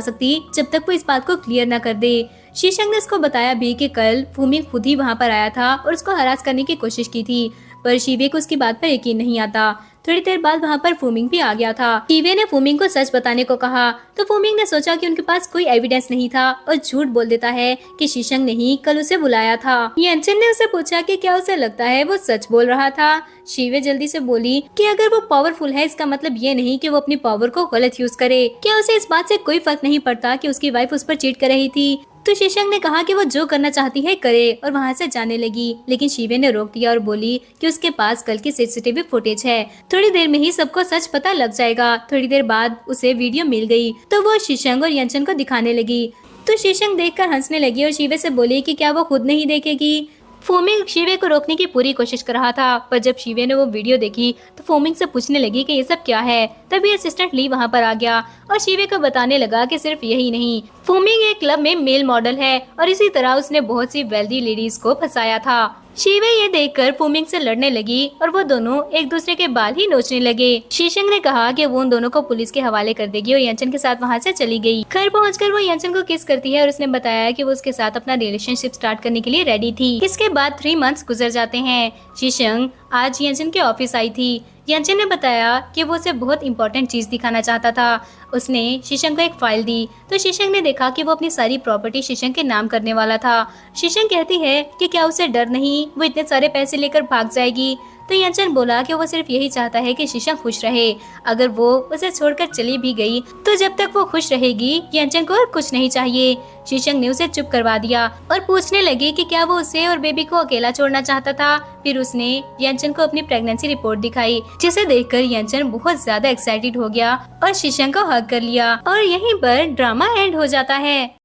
सकती जब तक वो इस बात को क्लियर न कर दे। शीशंग ने उसको बताया भी कि कल फूमिंग खुद ही वहाँ पर आया था और उसको हरास करने की कोशिश की थी, पर शिवे को उसकी बात पर यकीन नहीं आता। थोड़ी देर बाद वहाँ पर फूमिंग भी आ गया था। शिवे ने फूमिंग को सच बताने को कहा तो फूमिंग ने सोचा कि उनके पास कोई एविडेंस नहीं था और झूठ बोल देता है कि शीशंग ने ही कल उसे बुलाया था। यंचन ने उसे पूछा कि क्या उसे लगता है वो सच बोल रहा था। शिवे जल्दी से बोली कि अगर वो पावरफुल है इसका मतलब ये नहीं कि वो अपनी पावर को गलत यूज करे। क्या उसे इस बात से कोई फर्क नहीं पड़ता कि उसकी वाइफ उस पर चीट कर रही थी। तो शीशंग ने कहा कि वो जो करना चाहती है करे और वहाँ से जाने लगी, लेकिन शिवे ने रोक दिया और बोली कि उसके पास कल की सीसीटीवी फुटेज है, थोड़ी देर में ही सबको सच पता लग जाएगा। थोड़ी देर बाद उसे वीडियो मिल गई तो वो शीशंग और यंचन को दिखाने लगी। तो शीशंग देखकर हंसने लगी और शिवे से बोली कि क्या वो खुद नहीं देखेगी। फूमिंग शिवे को रोकने की पूरी कोशिश कर रहा था, पर जब शिवे ने वो वीडियो देखी तो फूमिंग से पूछने लगी कि ये सब क्या है। तभी असिस्टेंट ली वहाँ पर आ गया और शिवे को बताने लगा कि सिर्फ यही नहीं, फूमिंग एक क्लब में मेल मॉडल है और इसी तरह उसने बहुत सी वेल्दी लेडीज को फंसाया था। शिवे ये देखकर फूमिंग से लड़ने लगी और वो दोनों एक दूसरे के बाल ही नोचने लगे। शीशंग ने कहा कि वो उन दोनों को पुलिस के हवाले कर देगी और यंचन के साथ वहाँ से चली गई। घर पहुंचकर वो यंचन को किस करती है और उसने बताया कि वो उसके साथ अपना रिलेशनशिप स्टार्ट करने के लिए रेडी थी। इसके बाद 3 मंथ्स गुजर जाते हैं। शीशंग आज यंचन के ऑफिस आई थी। यंचन ने बताया कि वो उसे बहुत इंपॉर्टेंट चीज दिखाना चाहता था। उसने शीशंग को एक फाइल दी तो शीशंग ने देखा कि वो अपनी सारी प्रॉपर्टी शीशंग के नाम करने वाला था। शीशंग कहती है कि क्या उसे डर नहीं, वो इतने सारे पैसे लेकर भाग जाएगी। तो यंचन बोला कि वो सिर्फ यही चाहता है कि शीशंग खुश रहे। अगर वो उसे छोड़कर चली भी गई तो जब तक वो खुश रहेगी यंचन को और कुछ नहीं चाहिए। शीशंग ने उसे चुप करवा दिया और पूछने लगी कि क्या वो उसे और बेबी को अकेला छोड़ना चाहता था। फिर उसने यंचन को अपनी प्रेगनेंसी रिपोर्ट दिखाई, जिसे देखकर यंचन बहुत ज्यादा एक्साइटेड हो गया और शीशंग को हग कर लिया और यहीं पर ड्रामा एंड हो जाता है।